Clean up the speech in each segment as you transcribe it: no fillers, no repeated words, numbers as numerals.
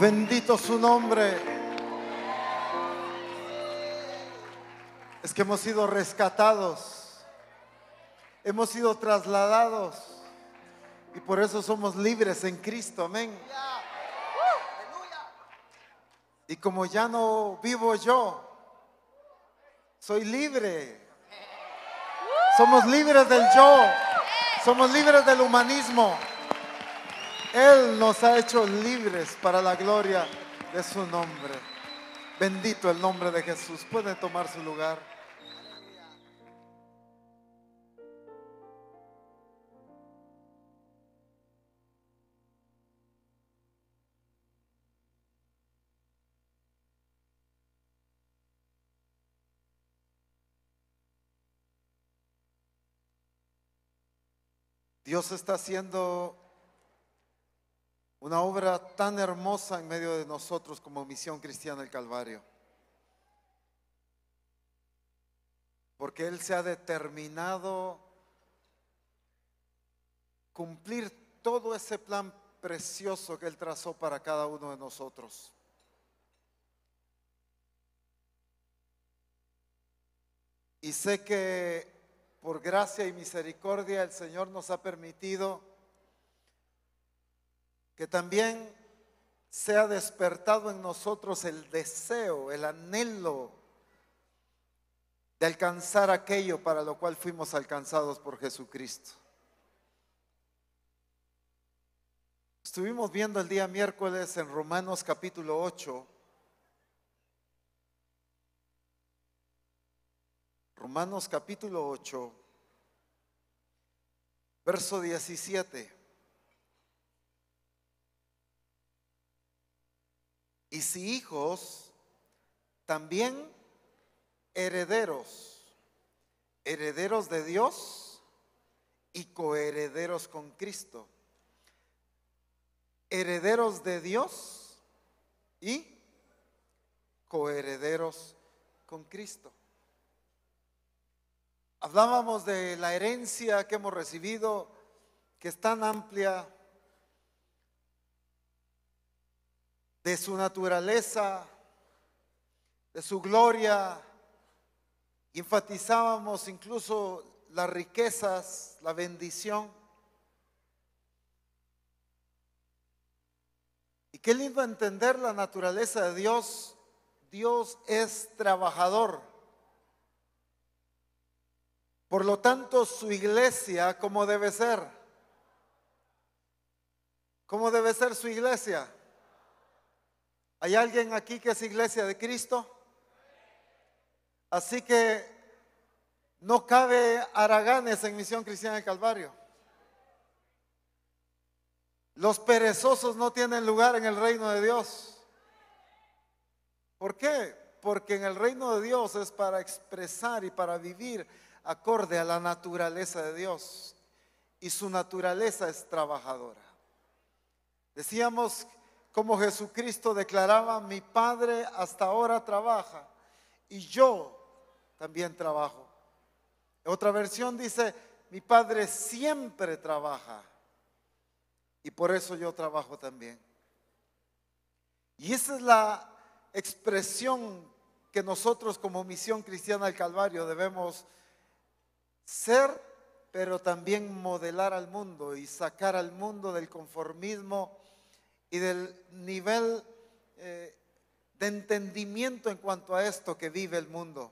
Bendito su nombre. Es que hemos sido rescatados, hemos sido trasladados y por eso somos libres en Cristo. Amén. Y como ya no vivo yo, soy libre. Somos libres del yo, somos libres del humanismo. Él nos ha hecho libres para la gloria de su nombre. Bendito el nombre de Jesús. Puede tomar su lugar. Dios está haciendo una obra tan hermosa en medio de nosotros como Misión Cristiana del Calvario, porque Él se ha determinado cumplir todo ese plan precioso que Él trazó para cada uno de nosotros. Y sé que por gracia y misericordia el Señor nos ha permitido que también sea despertado en nosotros el deseo, el anhelo de alcanzar aquello para lo cual fuimos alcanzados por Jesucristo. Estuvimos viendo el día miércoles en Romanos capítulo 8. Romanos capítulo 8, verso 17. Y si hijos, también herederos, herederos de Dios y coherederos con Cristo. Herederos de Dios y coherederos con Cristo. Hablábamos de la herencia que hemos recibido, que es tan amplia, de su naturaleza, de su gloria. Enfatizábamos incluso las riquezas, la bendición. Y qué lindo entender la naturaleza de Dios. Dios es trabajador. Por lo tanto, su iglesia, ¿cómo debe ser? ¿Cómo debe ser su iglesia? ¿Hay alguien aquí que es iglesia de Cristo? Así que no cabe haraganes en Misión Cristiana del Calvario. Los perezosos no tienen lugar en el reino de Dios. ¿Por qué? Porque en el reino de Dios es para expresar y para vivir acorde a la naturaleza de Dios, y su naturaleza es trabajadora. Decíamos como Jesucristo declaraba: mi Padre hasta ahora trabaja y yo también trabajo. Otra versión dice: mi Padre siempre trabaja y por eso yo trabajo también. Y esa es la expresión que nosotros como Misión Cristiana del Calvario debemos ser, pero también modelar al mundo y sacar al mundo del conformismo y del nivel de entendimiento en cuanto a esto que vive el mundo.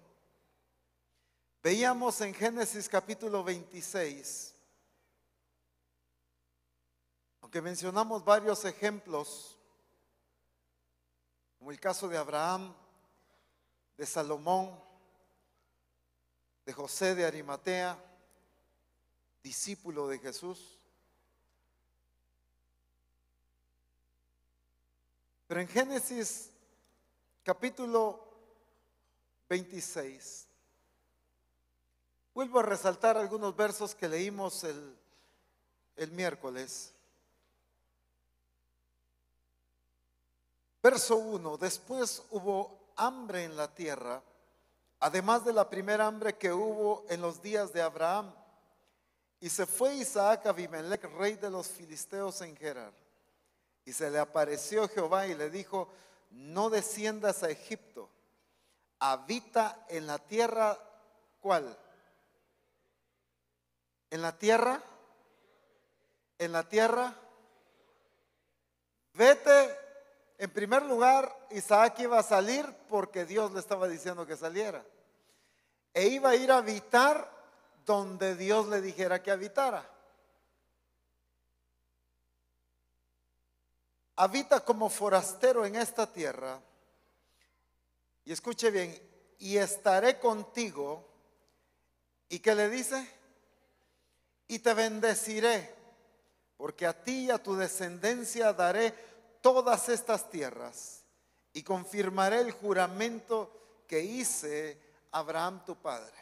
Veíamos en Génesis capítulo 26, aunque mencionamos varios ejemplos, como el caso de Abraham, de Salomón, de José de Arimatea, discípulo de Jesús. Pero en Génesis capítulo 26, vuelvo a resaltar algunos versos que leímos el miércoles. Verso 1: después hubo hambre en la tierra, además de la primera hambre que hubo en los días de Abraham. Y se fue Isaac a Abimelech, rey de los filisteos, en Gerar. Y se le apareció Jehová y le dijo: no desciendas a Egipto, habita en la tierra. ¿Cuál? En la tierra. En la tierra. Vete. En primer lugar, Isaac iba a salir porque Dios le estaba diciendo que saliera. E iba a ir a habitar donde Dios le dijera que habitara. Habita como forastero en esta tierra. Y escuche bien, y estaré contigo. ¿Y qué le dice? Y te bendeciré, porque a ti y a tu descendencia daré todas estas tierras, y confirmaré el juramento que hice a Abraham tu padre.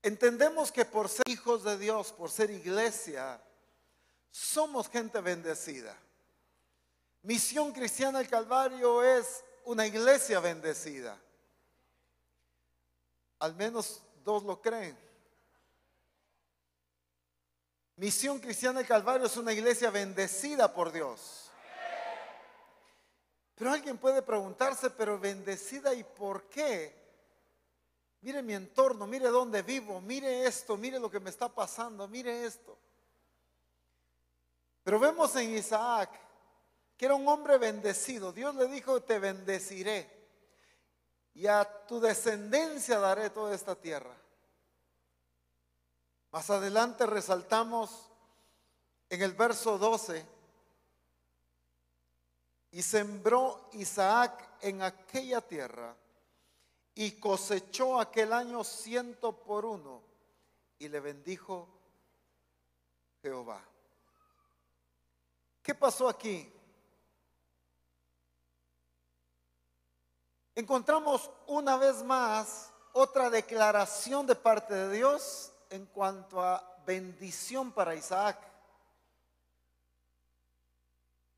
Entendemos que por ser hijos de Dios, por ser iglesia, somos gente bendecida. Misión Cristiana del Calvario es una iglesia bendecida. Al menos dos lo creen. Misión Cristiana del Calvario es una iglesia bendecida por Dios. Pero alguien puede preguntarse, pero bendecida, ¿y por qué? Mire mi entorno, mire dónde vivo, mire esto, mire lo que me está pasando, mire esto. Pero vemos en Isaac que era un hombre bendecido. Dios le dijo: te bendeciré y a tu descendencia daré toda esta tierra. Más adelante resaltamos en el verso 12: y sembró Isaac en aquella tierra y cosechó aquel año 100 por 1, y le bendijo Jehová. ¿Qué pasó aquí? Encontramos una vez más otra declaración de parte de Dios en cuanto a bendición para Isaac.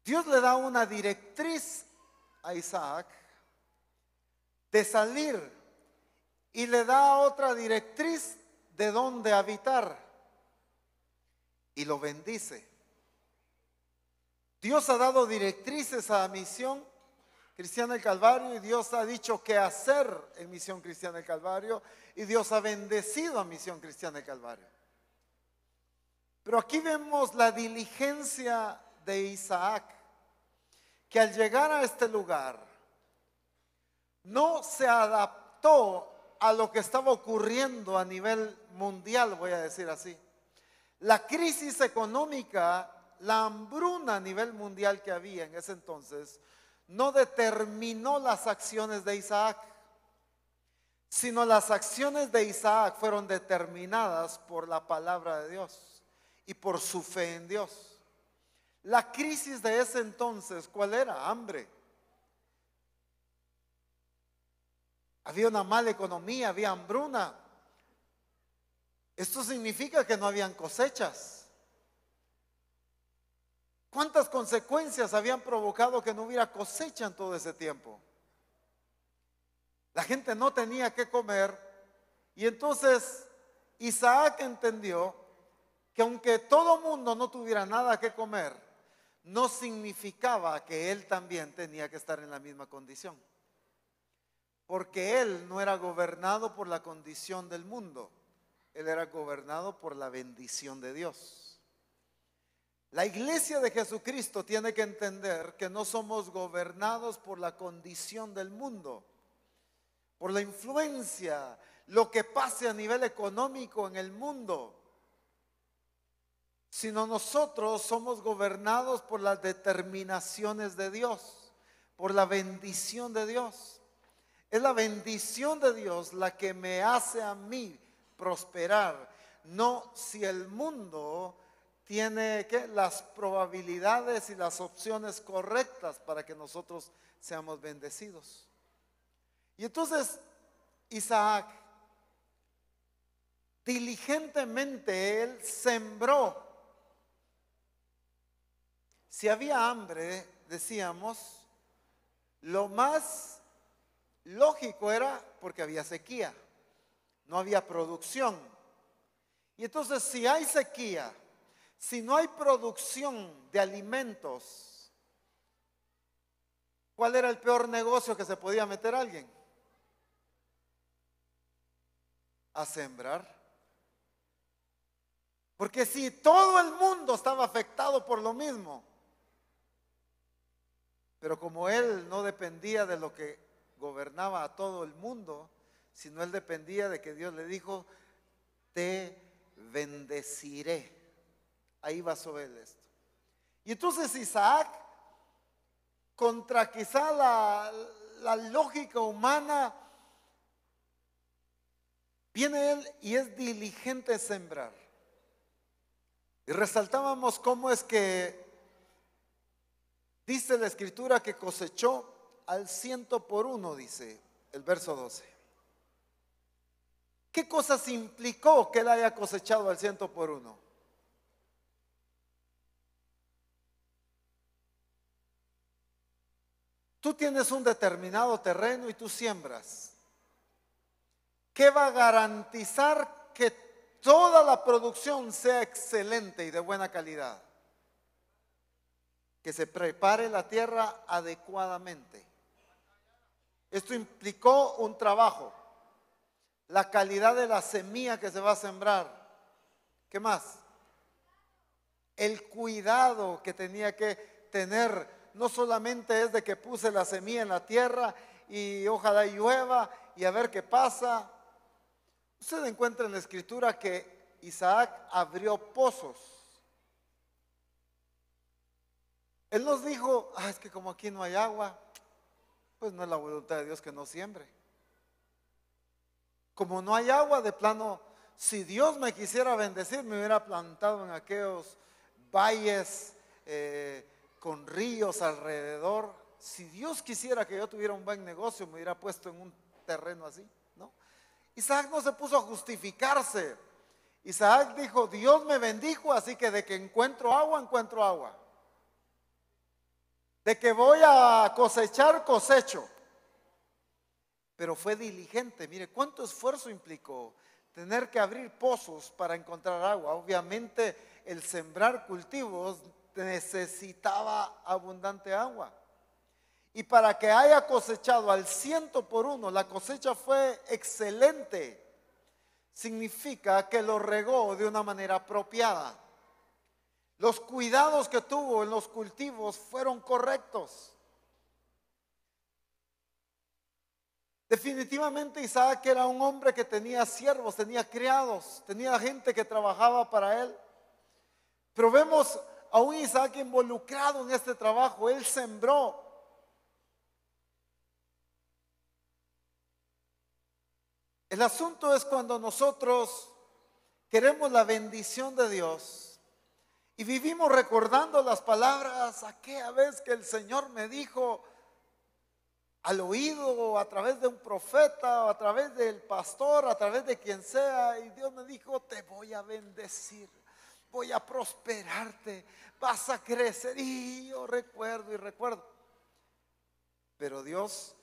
Dios le da una directriz a Isaac de salir y le da otra directriz de dónde habitar y lo bendice. Dios ha dado directrices a Misión Cristiana del Calvario y Dios ha dicho qué hacer en Misión Cristiana del Calvario y Dios ha bendecido a Misión Cristiana del Calvario. Pero aquí vemos la diligencia de Isaac, que al llegar a este lugar no se adaptó a lo que estaba ocurriendo a nivel mundial, voy a decir así. La crisis económica, la hambruna a nivel mundial que había en ese entonces, no determinó las acciones de Isaac, sino las acciones de Isaac fueron determinadas por la palabra de Dios y por su fe en Dios. La crisis de ese entonces, ¿cuál era? Hambre. Había una mala economía, había hambruna. Esto significa que no habían cosechas. ¿Cuántas consecuencias habían provocado que no hubiera cosecha en todo ese tiempo? La gente no tenía que comer y entonces Isaac entendió que aunque todo mundo no tuviera nada que comer, no significaba que él también tenía que estar en la misma condición. Porque él no era gobernado por la condición del mundo, él era gobernado por la bendición de Dios. La iglesia de Jesucristo tiene que entender que no somos gobernados por la condición del mundo, por la influencia, lo que pase a nivel económico en el mundo, sino nosotros somos gobernados por las determinaciones de Dios, por la bendición de Dios. Es la bendición de Dios la que me hace a mí prosperar, no si el mundo tiene las probabilidades y las opciones correctas para que nosotros seamos bendecidos. Y entonces Isaac diligentemente él sembró. Si había hambre, decíamos, lo más lógico era porque había sequía, no había producción. Y entonces si hay sequía, Si no hay producción de alimentos, ¿cuál era el peor negocio que se podía meter alguien? A sembrar. Porque si todo el mundo estaba afectado por lo mismo, pero como él no dependía de lo que gobernaba a todo el mundo, sino él dependía de que Dios le dijo, te bendeciré. Ahí va sobre él esto. Y entonces Isaac, contra quizá la lógica humana, viene él y es diligente en sembrar. Y resaltábamos cómo es que dice la escritura que cosechó al 100 por 1, dice el verso 12. ¿Qué cosas implicó que él haya cosechado al 100 por 1? Tú tienes un determinado terreno y tú siembras. ¿Qué va a garantizar que toda la producción sea excelente y de buena calidad? Que se prepare la tierra adecuadamente. Esto implicó un trabajo, la calidad de la semilla que se va a sembrar. ¿Qué más? El cuidado que tenía que tener. No solamente es de que puse la semilla en la tierra y ojalá llueva y a ver qué pasa. Usted encuentra en la escritura que Isaac abrió pozos. Él nos dijo, es que como aquí no hay agua, pues no es la voluntad de Dios que no siembre. Como no hay agua, de plano, si Dios me quisiera bendecir, me hubiera plantado en aquellos valles con ríos alrededor. Si Dios quisiera que yo tuviera un buen negocio, me hubiera puesto en un terreno así, ¿no? Isaac no se puso a justificarse. Isaac dijo, Dios me bendijo, así que de que encuentro agua, encuentro agua. De que voy a cosechar, cosecho. Pero fue diligente. Mire, cuánto esfuerzo implicó tener que abrir pozos para encontrar agua. Obviamente el sembrar cultivos necesitaba abundante agua. Y para que haya cosechado al 100 por 1, la cosecha fue excelente. Significa que lo regó de una manera apropiada. Los cuidados que tuvo en los cultivos fueron correctos. Definitivamente Isaac era un hombre que tenía siervos, tenía criados, tenía gente que trabajaba para él. Pero vemos a un Isaac involucrado en este trabajo. Él sembró. El asunto es cuando nosotros queremos la bendición de Dios y vivimos recordando las palabras aquella vez que el Señor me dijo al oído, o a través de un profeta, o a través del pastor, a través de quien sea, y Dios me dijo, te voy a bendecir, voy a prosperarte, vas a crecer. Y yo recuerdo y recuerdo. Pero Dios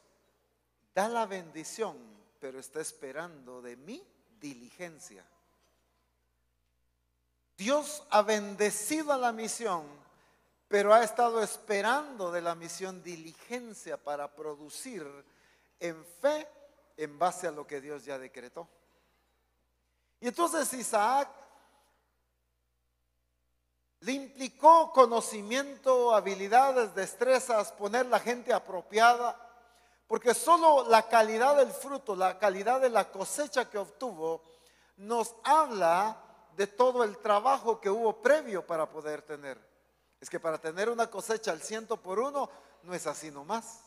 da la bendición, pero está esperando de mí diligencia. Dios ha bendecido a la misión, pero ha estado esperando de la misión diligencia para producir en fe en base a lo que Dios ya decretó. Y entonces Isaac le implicó conocimiento, habilidades, destrezas, poner la gente apropiada, porque solo la calidad del fruto, la calidad de la cosecha que obtuvo, nos habla de todo el trabajo que hubo previo para poder tener. Es que para tener una cosecha al 100 por 1 no es así nomás.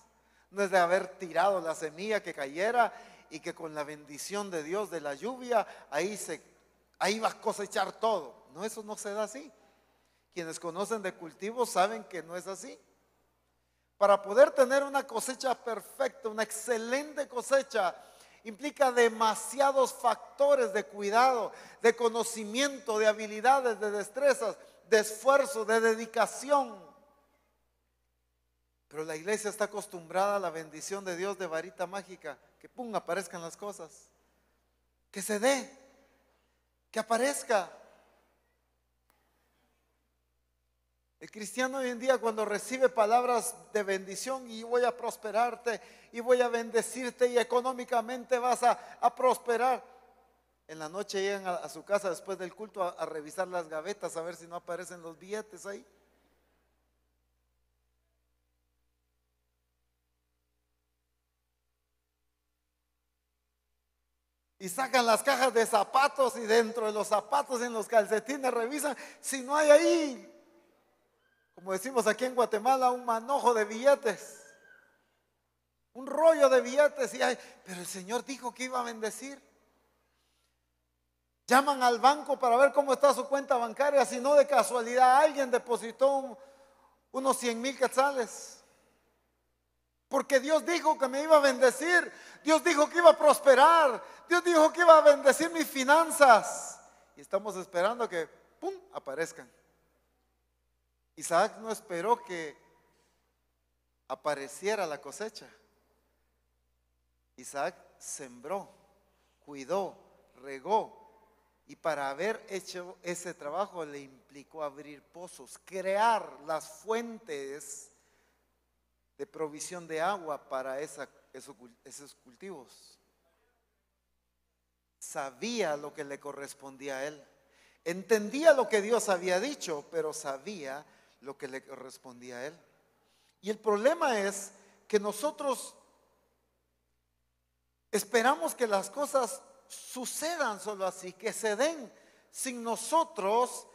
No es de haber tirado la semilla que cayera y que con la bendición de Dios de la lluvia ahí va a cosechar todo. No, eso no se da así. Quienes conocen de cultivos saben que no es así. Para poder tener una cosecha perfecta, una excelente cosecha, implica demasiados factores de cuidado, de conocimiento, de habilidades, de destrezas, de esfuerzo, de dedicación. Pero la iglesia está acostumbrada a la bendición de Dios de varita mágica, que pum, aparezcan las cosas, que se dé, que aparezca. El cristiano hoy en día, cuando recibe palabras de bendición, y voy a prosperarte y voy a bendecirte y económicamente vas a prosperar, en la noche llegan a su casa después del culto a revisar las gavetas a ver si no aparecen los billetes ahí. Y sacan las cajas de zapatos y dentro de los zapatos, en los calcetines, revisan si no hay ahí, como decimos aquí en Guatemala, un manojo de billetes, un rollo de billetes. Y hay, pero el Señor dijo que iba a bendecir. Llaman al banco para ver cómo está su cuenta bancaria, si no de casualidad alguien depositó unos 100,000 quetzales. Porque Dios dijo que me iba a bendecir, Dios dijo que iba a prosperar, Dios dijo que iba a bendecir mis finanzas. Y estamos esperando que, ¡pum!, aparezcan. Isaac no esperó que apareciera la cosecha. Isaac sembró, cuidó, regó. Y para haber hecho ese trabajo le implicó abrir pozos, crear las fuentes de provisión de agua para esos cultivos. Sabía lo que le correspondía a él. Entendía lo que Dios había dicho, pero sabía lo que le correspondía a él. Y el problema es que nosotros esperamos que las cosas sucedan solo así, que se den sin nosotros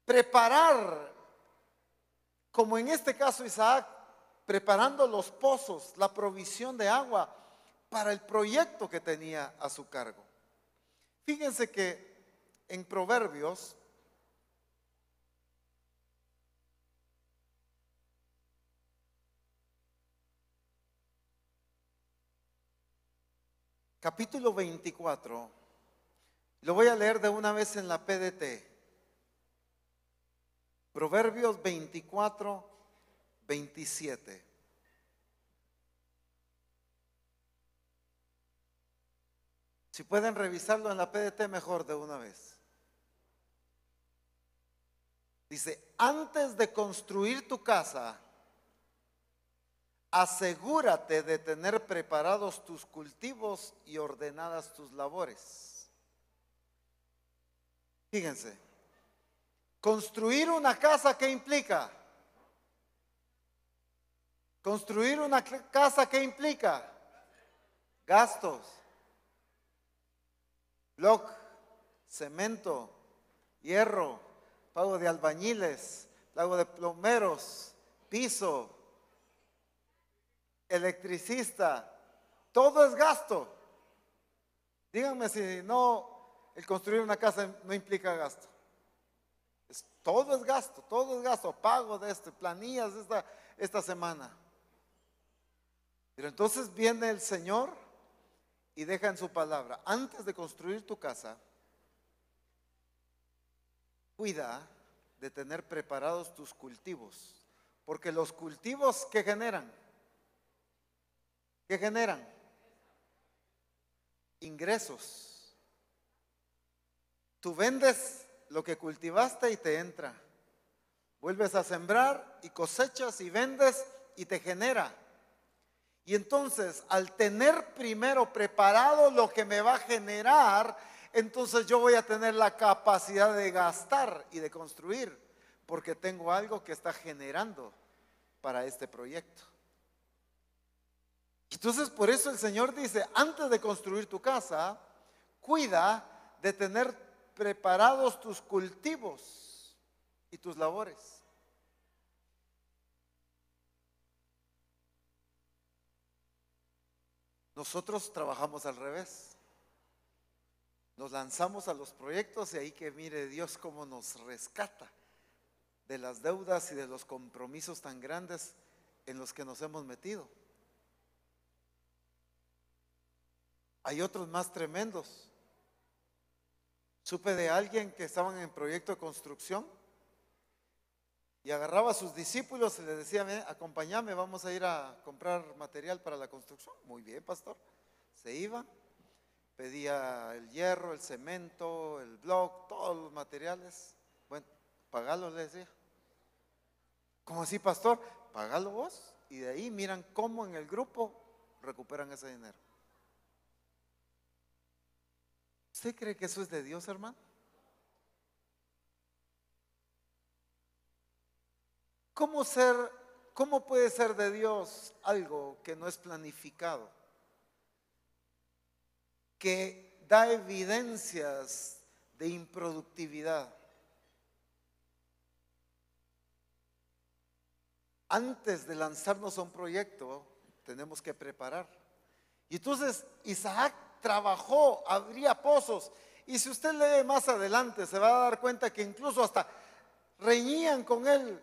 preparar, como en este caso Isaac, preparando los pozos, la provisión de agua para el proyecto que tenía a su cargo. Fíjense que en Proverbios, capítulo 24, lo voy a leer de una vez en la PDT. Proverbios 24, 27. Si pueden revisarlo en la PDT, mejor de una vez. Dice: antes de construir tu casa, asegúrate de tener preparados tus cultivos y ordenadas tus labores. Fíjense, construir una casa, ¿qué implica? Construir una casa, ¿qué implica? Gastos. Bloc, cemento, hierro, pago de albañiles, pago de plomeros, piso, electricista, todo es gasto. Díganme si no, el construir una casa no implica gasto. Todo es gasto, pago de planillas de esta semana. Pero entonces viene el Señor y deja en su palabra: antes de construir tu casa, cuida de tener preparados tus cultivos, porque los cultivos, ¿qué generan? ¿Qué generan? Ingresos. Tú vendes lo que cultivaste y te entra. Vuelves a sembrar y cosechas y vendes y te genera. Y entonces, al tener primero preparado lo que me va a generar, entonces yo voy a tener la capacidad de gastar y de construir, porque tengo algo que está generando para este proyecto. Entonces, por eso el Señor dice: antes de construir tu casa, cuida de tener preparados tus cultivos y tus labores. Nosotros trabajamos al revés. Nos lanzamos a los proyectos y ahí que mire Dios cómo nos rescata de las deudas y de los compromisos tan grandes en los que nos hemos metido. Hay otros más tremendos. Supe de alguien que estaban en proyecto de construcción y agarraba a sus discípulos y les decía: acompáñame, vamos a ir a comprar material para la construcción. Muy bien, pastor. Se iba, pedía el hierro, el cemento, el bloc, todos los materiales. Bueno, pagalo, le decía. ¿Cómo así, pastor? Págalo vos. Y de ahí miran cómo en el grupo recuperan ese dinero. ¿Usted cree que eso es de Dios, hermano? ¿Cómo ser, cómo puede ser de Dios algo que no es planificado? Que da evidencias de improductividad. Antes de lanzarnos a un proyecto, tenemos que preparar. Y entonces Isaac trabajó, abría pozos. Y si usted lee más adelante, se va a dar cuenta que incluso hasta reñían con él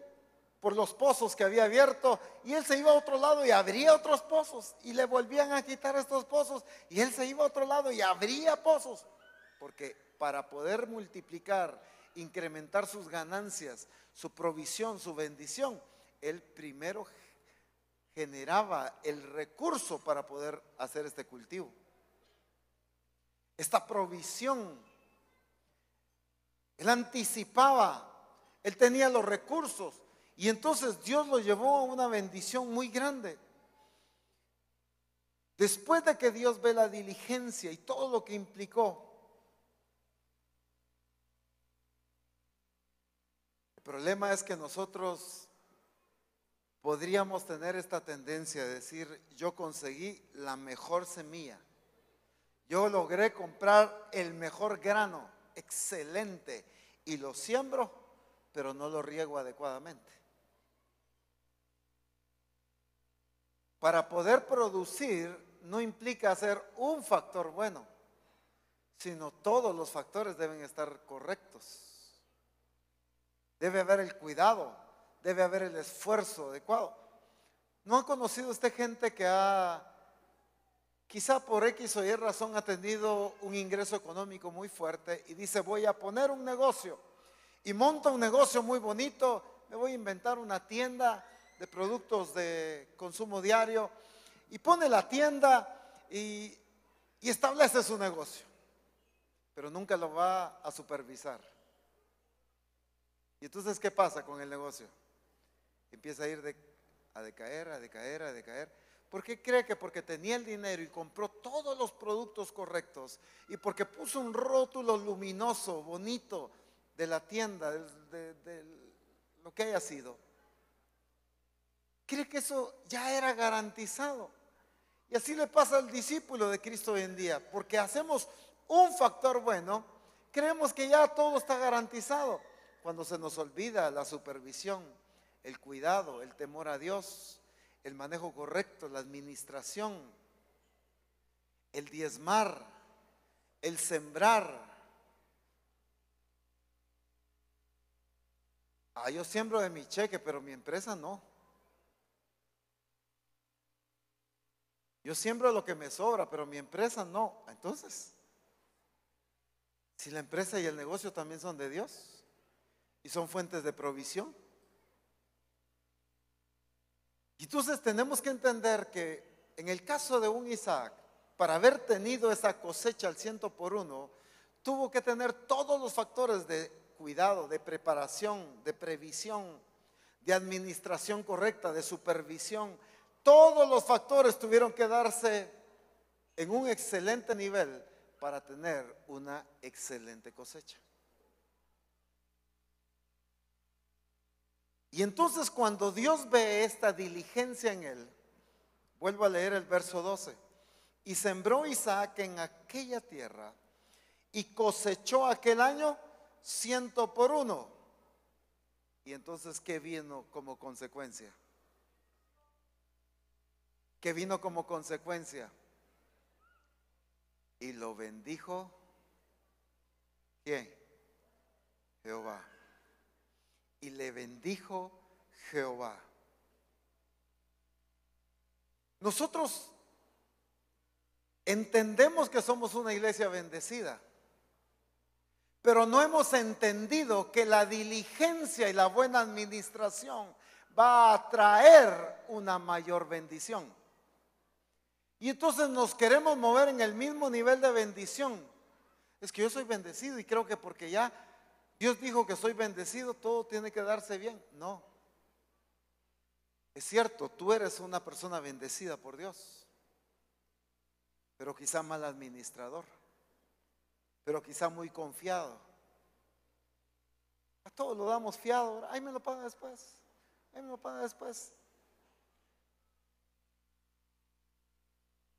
por los pozos que había abierto. Y él se iba a otro lado y abría otros pozos. Y le volvían a quitar estos pozos. Y él se iba a otro lado y abría pozos. Porque para poder multiplicar, incrementar sus ganancias, su provisión, su bendición, él primero generaba el recurso para poder hacer este cultivo. Esta provisión, él anticipaba, él tenía los recursos y entonces Dios lo llevó a una bendición muy grande. Después de que Dios ve la diligencia y todo lo que implicó, el problema es que nosotros podríamos tener esta tendencia de decir: yo conseguí la mejor semilla, yo logré comprar el mejor grano, excelente, y lo siembro, pero no lo riego adecuadamente. Para poder producir no implica hacer un factor bueno, sino todos los factores deben estar correctos. Debe haber el cuidado, debe haber el esfuerzo adecuado. ¿No ha conocido usted gente que quizá por X o Y razón ha tenido un ingreso económico muy fuerte y dice: voy a poner un negocio, y monta un negocio muy bonito, me voy a inventar una tienda de productos de consumo diario, y pone la tienda y establece su negocio, pero nunca lo va a supervisar? Y entonces, ¿qué pasa con el negocio? Empieza a ir a decaer, a decaer, a decaer. ¿Por qué cree que porque tenía el dinero y compró todos los productos correctos y porque puso un rótulo luminoso, bonito de la tienda, de lo que haya sido, cree que eso ya era garantizado? Y así le pasa al discípulo de Cristo hoy en día. Porque hacemos un factor bueno, creemos que ya todo está garantizado, cuando se nos olvida la supervisión, el cuidado, el temor a Dios, el manejo correcto, la administración, el diezmar, el sembrar. Yo siembro de mi cheque, pero mi empresa no. Yo siembro lo que me sobra, pero mi empresa no. Entonces, si la empresa y el negocio también son de Dios y son fuentes de provisión. Y entonces tenemos que entender que en el caso de un Isaac, para haber tenido esa cosecha al 100%, tuvo que tener todos los factores de cuidado, de preparación, de previsión, de administración correcta, de supervisión. Todos los factores tuvieron que darse en un excelente nivel para tener una excelente cosecha. Y entonces, cuando Dios ve esta diligencia en él, vuelvo a leer el verso 12: y sembró Isaac en aquella tierra y cosechó aquel año 100%. Y entonces, ¿qué vino como consecuencia? ¿Qué vino como consecuencia? Y lo bendijo, ¿quién? Jehová. Y le bendijo Jehová. Nosotros entendemos que somos una iglesia bendecida, pero no hemos entendido que la diligencia y la buena administración va a traer una mayor bendición. Y entonces nos queremos mover en el mismo nivel de bendición. Es que yo soy bendecido y creo que porque ya Dios dijo que soy bendecido, todo tiene que darse bien. No. Es cierto, tú eres una persona bendecida por Dios, pero quizá mal administrador, pero quizá muy confiado. A todos lo damos fiado. Ahí me lo paga después. Ahí me lo paga después.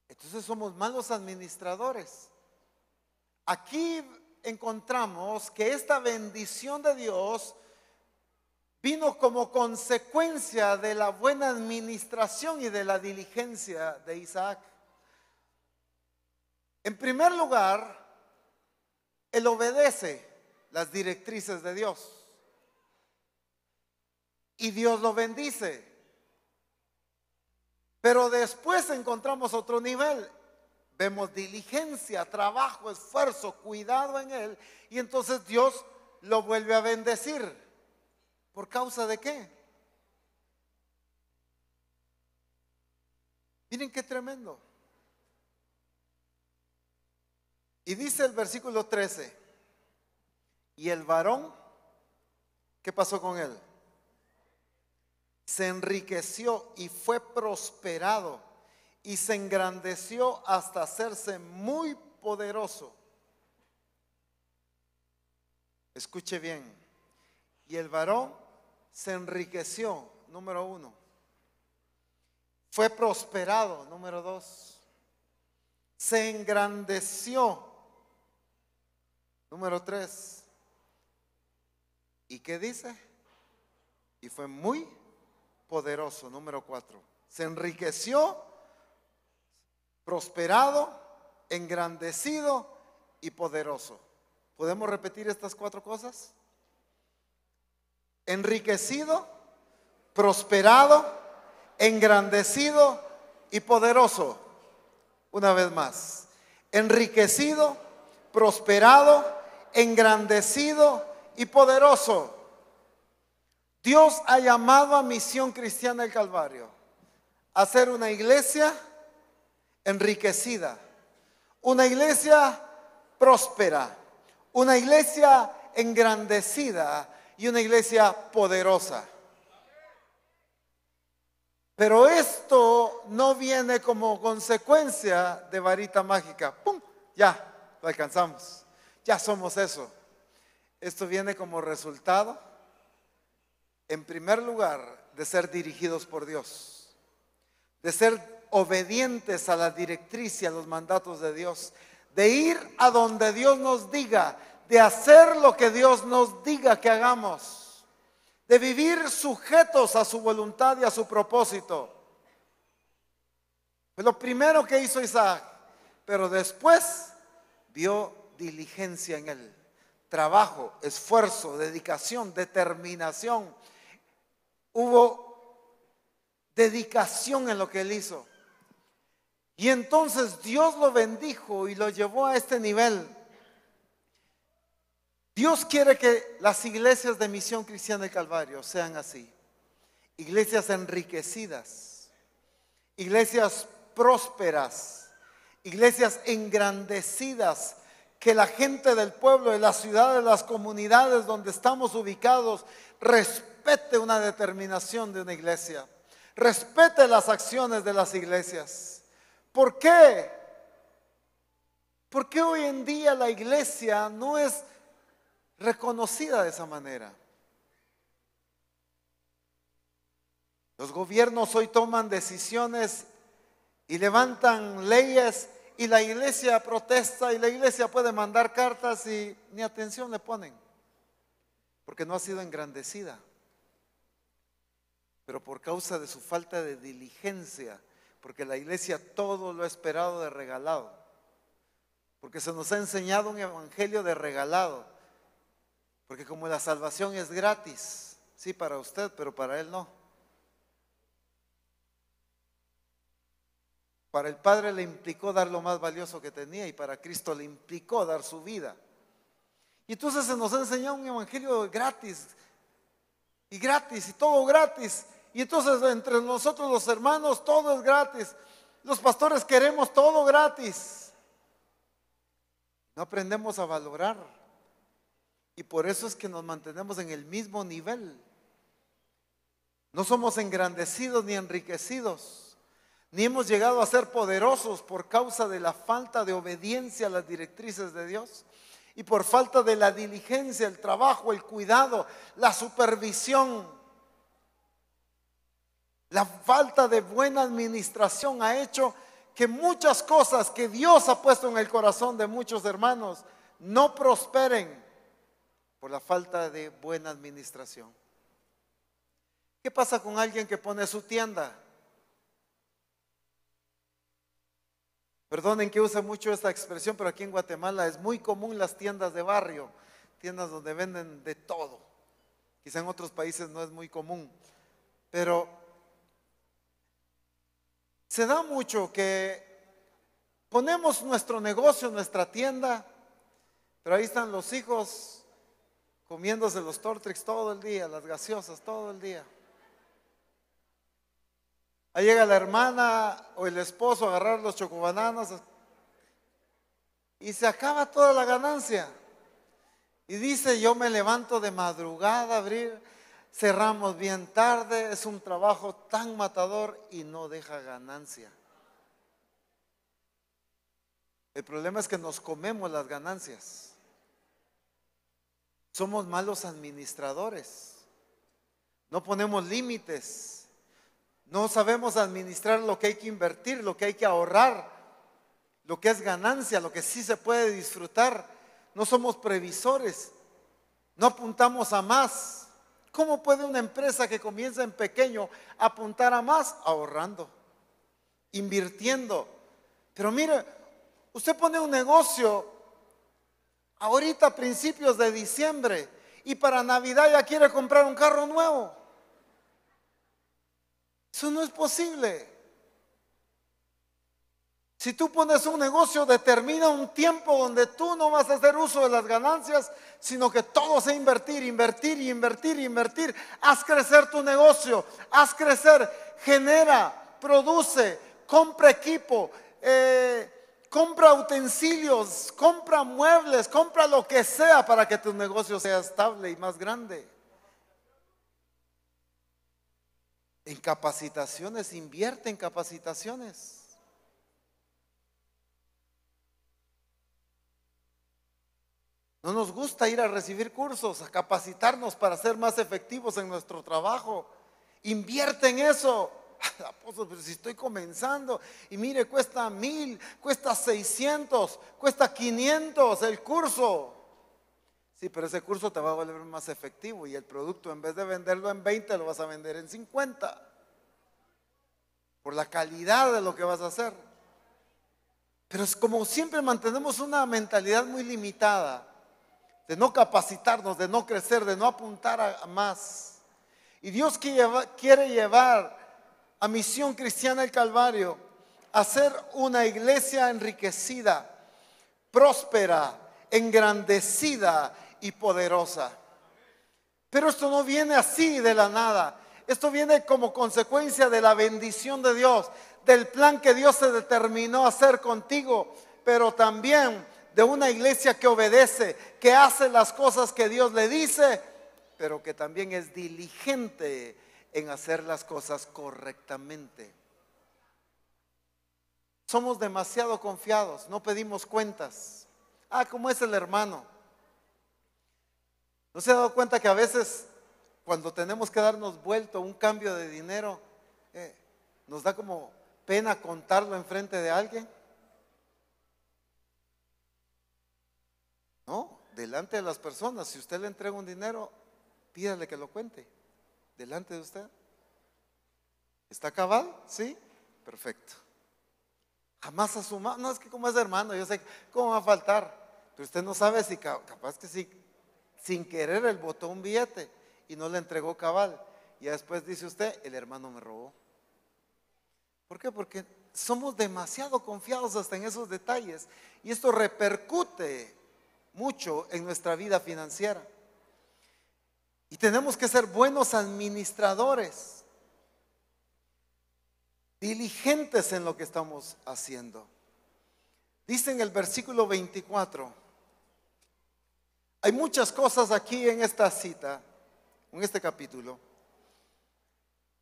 Entonces somos malos administradores. Aquí encontramos que esta bendición de Dios vino como consecuencia de la buena administración y de la diligencia de Isaac. En primer lugar, él obedece las directrices de Dios y Dios lo bendice. Pero después encontramos otro nivel. Vemos diligencia, trabajo, esfuerzo, cuidado en él, y entonces Dios lo vuelve a bendecir. ¿Por causa de qué? Miren qué tremendo. Y dice el versículo 13, y el varón, ¿qué pasó con él? Se enriqueció y fue prosperado y se engrandeció hasta hacerse muy poderoso. Escuche bien. Y el varón se enriqueció, número 1. Fue prosperado, número 2. Se engrandeció, número 3. ¿Y qué dice? Y fue muy poderoso, número 4. Se enriqueció, prosperado, engrandecido y poderoso. ¿Podemos repetir estas 4 cosas? Enriquecido, prosperado, engrandecido y poderoso. Una vez más. Enriquecido, prosperado, engrandecido y poderoso. Dios ha llamado a Misión Cristiana del Calvario a ser una iglesia enriquecida, una iglesia próspera, una iglesia engrandecida y una iglesia poderosa. Pero esto no viene como consecuencia de varita mágica. ¡Pum! Ya, lo alcanzamos. Ya somos eso. Esto viene como resultado, en primer lugar, de ser dirigidos por Dios, de ser obedientes a la directriz y a los mandatos de Dios, de ir a donde Dios nos diga, de hacer lo que Dios nos diga que hagamos, de vivir sujetos a su voluntad y a su propósito. Fue lo primero que hizo Isaac, pero después vio diligencia en él, trabajo, esfuerzo, dedicación, determinación. Hubo dedicación en lo que él hizo. Y entonces Dios lo bendijo y lo llevó a este nivel. Dios quiere que las iglesias de Misión Cristiana del Calvario sean así. Iglesias enriquecidas, iglesias prósperas, iglesias engrandecidas, que la gente del pueblo, de las ciudades, de las comunidades donde estamos ubicados, respete una determinación de una iglesia, respete las acciones de las iglesias. ¿Por qué? Porque hoy en día la iglesia no es reconocida de esa manera. Los gobiernos hoy toman decisiones y levantan leyes y la iglesia protesta y la iglesia puede mandar cartas y ni atención le ponen, porque no ha sido engrandecida. Pero por causa de su falta de diligencia, porque la iglesia todo lo ha esperado de regalado, porque se nos ha enseñado un evangelio de regalado, porque como la salvación es gratis, sí para usted, pero para él no. Para el Padre le implicó dar lo más valioso que tenía y para Cristo le implicó dar su vida. Y entonces se nos ha enseñado un evangelio gratis y todo gratis. Y entonces entre nosotros los hermanos todo es gratis. Los pastores queremos todo gratis. No aprendemos a valorar. Y por eso es que nos mantenemos en el mismo nivel. No somos engrandecidos ni enriquecidos, ni hemos llegado a ser poderosos por causa de la falta de obediencia a las directrices de Dios y por falta de la diligencia, el trabajo, el cuidado, la supervisión. La falta de buena administración ha hecho que muchas cosas que Dios ha puesto en el corazón de muchos hermanos no prosperen por la falta de buena administración. ¿Qué pasa con alguien que pone su tienda? Perdonen que use mucho esta expresión, pero aquí en Guatemala es muy común las tiendas de barrio, tiendas donde venden de todo. Quizá en otros países no es muy común, pero se da mucho que ponemos nuestro negocio, nuestra tienda, pero ahí están los hijos comiéndose los Tortrix todo el día, las gaseosas todo el día. Ahí llega la hermana o el esposo a agarrar los chocobananas y se acaba toda la ganancia. Y dice, yo me levanto de madrugada a abrir, cerramos bien tarde, es un trabajo tan matador y no deja ganancia. El problema es que nos comemos las ganancias. Somos malos administradores. No ponemos límites. No sabemos administrar lo que hay que invertir, lo que hay que ahorrar, lo que es ganancia, lo que sí se puede disfrutar. No somos previsores. No apuntamos a más. ¿Cómo puede una empresa que comienza en pequeño apuntar a más? Ahorrando, invirtiendo. Pero mire, usted pone un negocio ahorita a principios de diciembre y para Navidad ya quiere comprar un carro nuevo. Eso no es posible. Si tú pones un negocio, determina un tiempo donde tú no vas a hacer uso de las ganancias, sino que todo sea invertir, invertir y invertir y invertir. Haz crecer tu negocio, haz crecer, genera, produce, compra equipo, compra utensilios, compra muebles, compra lo que sea para que tu negocio sea estable y más grande. En capacitaciones, invierte en capacitaciones. No nos gusta ir a recibir cursos, a capacitarnos para ser más efectivos en nuestro trabajo. Invierte en eso. Apóstol, pero si estoy comenzando y mire, cuesta 1,000, cuesta 600, cuesta 500 el curso. Sí, pero ese curso te va a volver más efectivo y el producto, en vez de venderlo en 20, lo vas a vender en 50 por la calidad de lo que vas a hacer. Pero es como siempre mantenemos una mentalidad muy limitada de no capacitarnos, de no crecer, de no apuntar a más. Y Dios quiere llevar a Misión Cristiana El Calvario a ser una iglesia enriquecida, próspera, engrandecida y poderosa. Pero esto no viene así de la nada. Esto viene como consecuencia de la bendición de Dios, del plan que Dios se determinó hacer contigo, pero también de una iglesia que obedece, que hace las cosas que Dios le dice, pero que también es diligente en hacer las cosas correctamente. Somos demasiado confiados, no pedimos cuentas. ¿Cómo es el hermano? ¿No se ha dado cuenta que a veces cuando tenemos que darnos vuelto un cambio de dinero, nos da como pena contarlo enfrente de alguien? No, delante de las personas. Si usted le entrega un dinero, pídale que lo cuente delante de usted. ¿Está cabal? ¿Sí? Perfecto. Jamás asuma, no, es que como es hermano, yo sé cómo va a faltar. Pero usted no sabe si capaz que sí, sin querer él botó un billete y no le entregó cabal. Y después dice usted, el hermano me robó. ¿Por qué? Porque somos demasiado confiados hasta en esos detalles. Y esto repercute mucho en nuestra vida financiera. Y tenemos que ser buenos administradores, diligentes en lo que estamos haciendo. Dice en el versículo 24, hay muchas cosas aquí en esta cita, en este capítulo,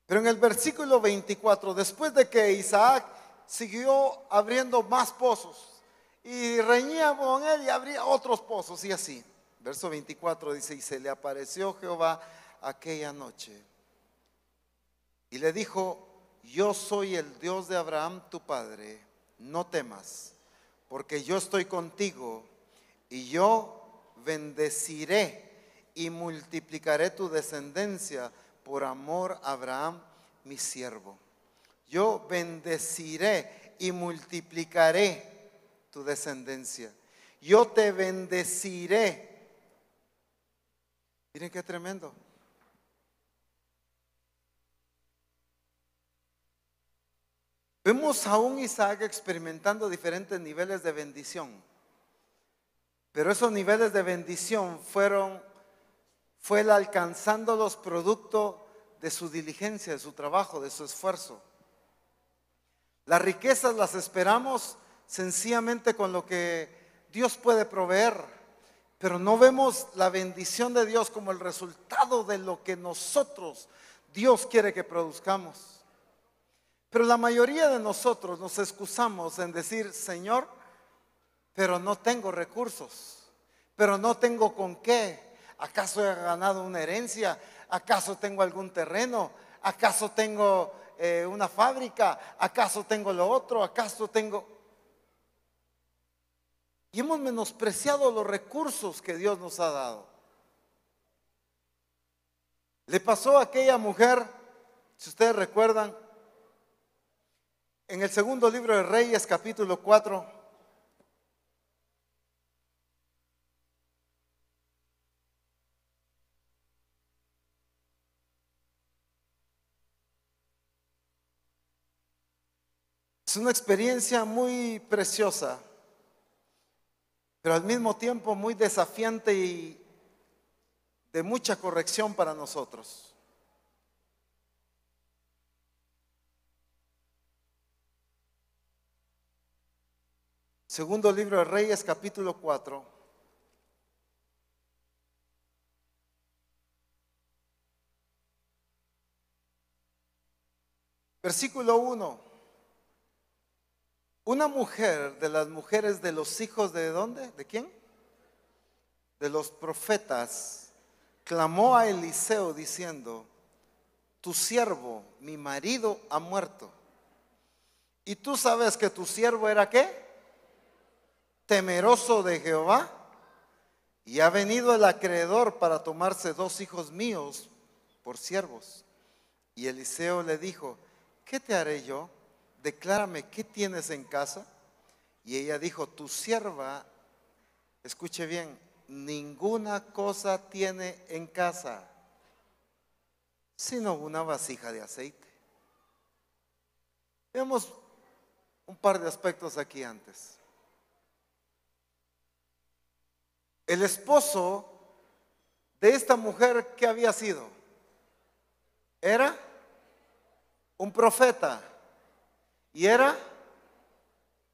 Pero en el versículo 24, después de que Isaac siguió abriendo más pozos y reñía con él y abría otros pozos y así. Verso 24 dice, y se le apareció Jehová aquella noche y le dijo, yo soy el Dios de Abraham tu padre, no temas, porque yo estoy contigo y yo bendeciré y multiplicaré tu descendencia por amor a Abraham, mi siervo. Yo bendeciré y multiplicaré tu descendencia. Yo te bendeciré. Miren qué tremendo. Vemos a un Isaac experimentando diferentes niveles de bendición. Pero esos niveles de bendición fue él alcanzándolos producto de su diligencia, de su trabajo, de su esfuerzo. Las riquezas las esperamos sencillamente con lo que Dios puede proveer, pero no vemos la bendición de Dios como el resultado de lo que nosotros, Dios quiere que produzcamos. Pero la mayoría de nosotros nos excusamos en decir, Señor, pero no tengo recursos, pero no tengo con qué. ¿Acaso he ganado una herencia? ¿Acaso tengo algún terreno? ¿Acaso tengo una fábrica? ¿Acaso tengo lo otro? ¿Acaso tengo? Y hemos menospreciado los recursos que Dios nos ha dado. Le pasó a aquella mujer, si ustedes recuerdan, en el segundo libro de Reyes, capítulo 4. Es una experiencia muy preciosa, pero al mismo tiempo muy desafiante y de mucha corrección para nosotros. Segundo libro de Reyes, capítulo 4. Versículo 1. Una mujer de las mujeres de los hijos de ¿dónde? ¿De quién? De los profetas, clamó a Eliseo diciendo, tu siervo, mi marido, ha muerto. Y tú sabes que tu siervo era ¿qué? Temeroso de Jehová. Y ha venido el acreedor para tomarse 2 hijos míos por siervos. Y Eliseo le dijo, ¿qué te haré yo? Declárame, ¿qué tienes en casa? Y ella dijo, tu sierva, escuche bien, ninguna cosa tiene en casa, sino una vasija de aceite. Veamos un par de aspectos aquí antes. El esposo de esta mujer, ¿qué había sido? Era un profeta. ¿Y era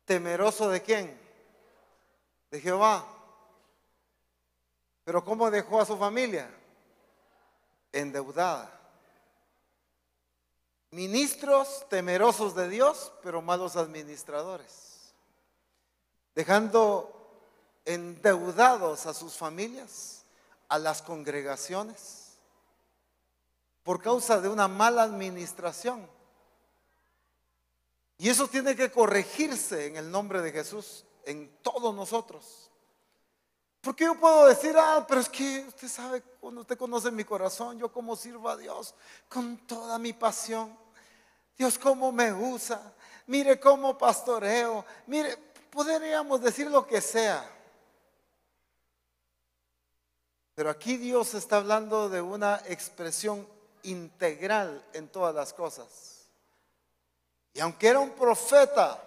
temeroso de quién? De Jehová. Pero ¿cómo dejó a su familia? Endeudada. Ministros temerosos de Dios, pero malos administradores. Dejando endeudados a sus familias, a las congregaciones, por causa de una mala administración. Y eso tiene que corregirse en el nombre de Jesús, en todos nosotros. Porque yo puedo decir, pero es que usted sabe, cuando usted conoce mi corazón, yo como sirvo a Dios con toda mi pasión. Dios cómo me usa, mire cómo pastoreo, mire, podríamos decir lo que sea. Pero aquí Dios está hablando de una expresión integral en todas las cosas. Y aunque era un profeta,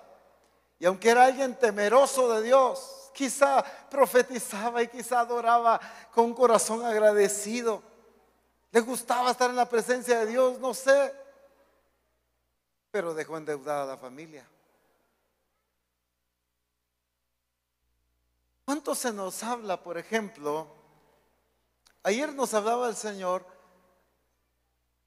y aunque era alguien temeroso de Dios, quizá profetizaba y quizá adoraba con un corazón agradecido, le gustaba estar en la presencia de Dios, no sé, pero dejó endeudada a la familia. ¿Cuánto se nos habla, por ejemplo? Ayer nos hablaba el Señor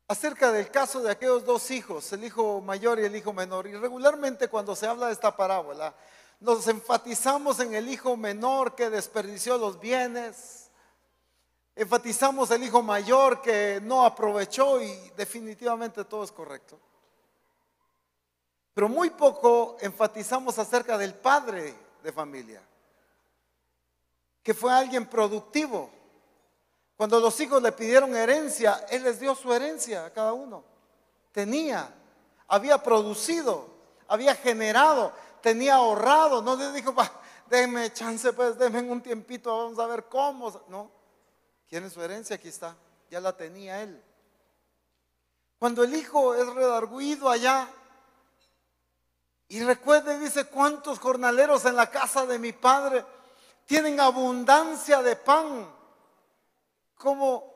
acerca del caso de aquellos dos hijos, el hijo mayor y el hijo menor. Y regularmente cuando se habla de esta parábola, nos enfatizamos en el hijo menor que desperdició los bienes, enfatizamos el hijo mayor que no aprovechó, y definitivamente todo es correcto. Pero muy poco enfatizamos acerca del padre de familia, que fue alguien productivo. Cuando los hijos le pidieron herencia, él les dio su herencia a cada uno. Había producido, había generado, tenía ahorrado. No les dijo, déjenme chance, pues déjenme un tiempito, vamos a ver cómo. No, ¿quieren su herencia? Aquí está, ya la tenía él. Cuando el hijo es redarguido allá, y recuerde, dice, ¿cuántos jornaleros en la casa de mi padre tienen abundancia de pan? ¿Cómo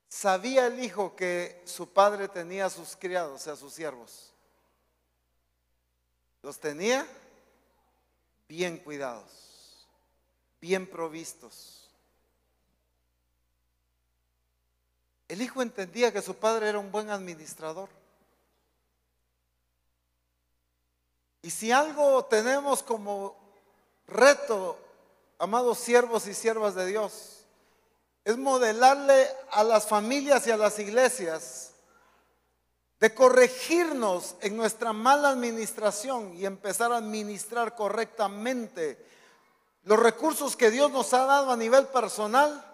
sabía el hijo que su padre tenía a sus criados, o sea, a sus siervos? Los tenía bien cuidados, bien provistos. El hijo entendía que su padre era un buen administrador. Y si algo tenemos como reto, amados siervos y siervas de Dios, es modelarle a las familias y a las iglesias de corregirnos en nuestra mala administración y empezar a administrar correctamente los recursos que Dios nos ha dado a nivel personal,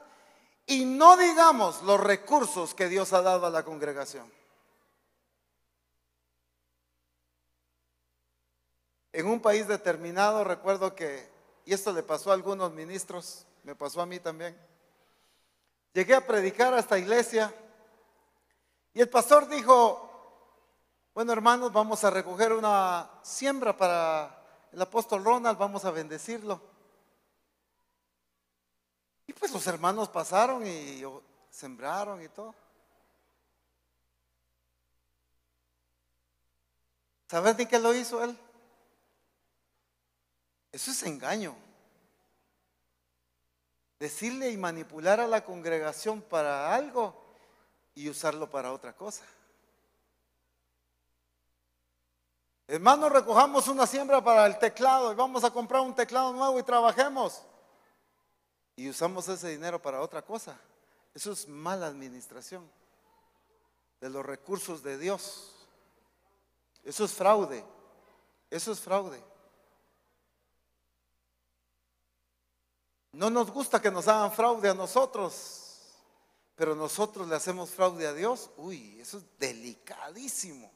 y no digamos los recursos que Dios ha dado a la congregación. En un país determinado, recuerdo que, y esto le pasó a algunos ministros, me pasó a mí también, llegué a predicar a esta iglesia y el pastor dijo, bueno, hermanos, vamos a recoger una siembra para el apóstol Ronald, vamos a bendecirlo. Y pues los hermanos pasaron y sembraron y todo. ¿Sabes ni qué lo hizo él? Eso es engaño. Decirle y manipular a la congregación para algo y usarlo para otra cosa. Hermanos, recojamos una siembra para el teclado y vamos a comprar un teclado nuevo y trabajemos. Y usamos ese dinero para otra cosa. Eso es mala administración de los recursos de Dios. Eso es fraude. Eso es fraude. No nos gusta que nos hagan fraude a nosotros, pero nosotros le hacemos fraude a Dios. Uy, eso es delicadísimo.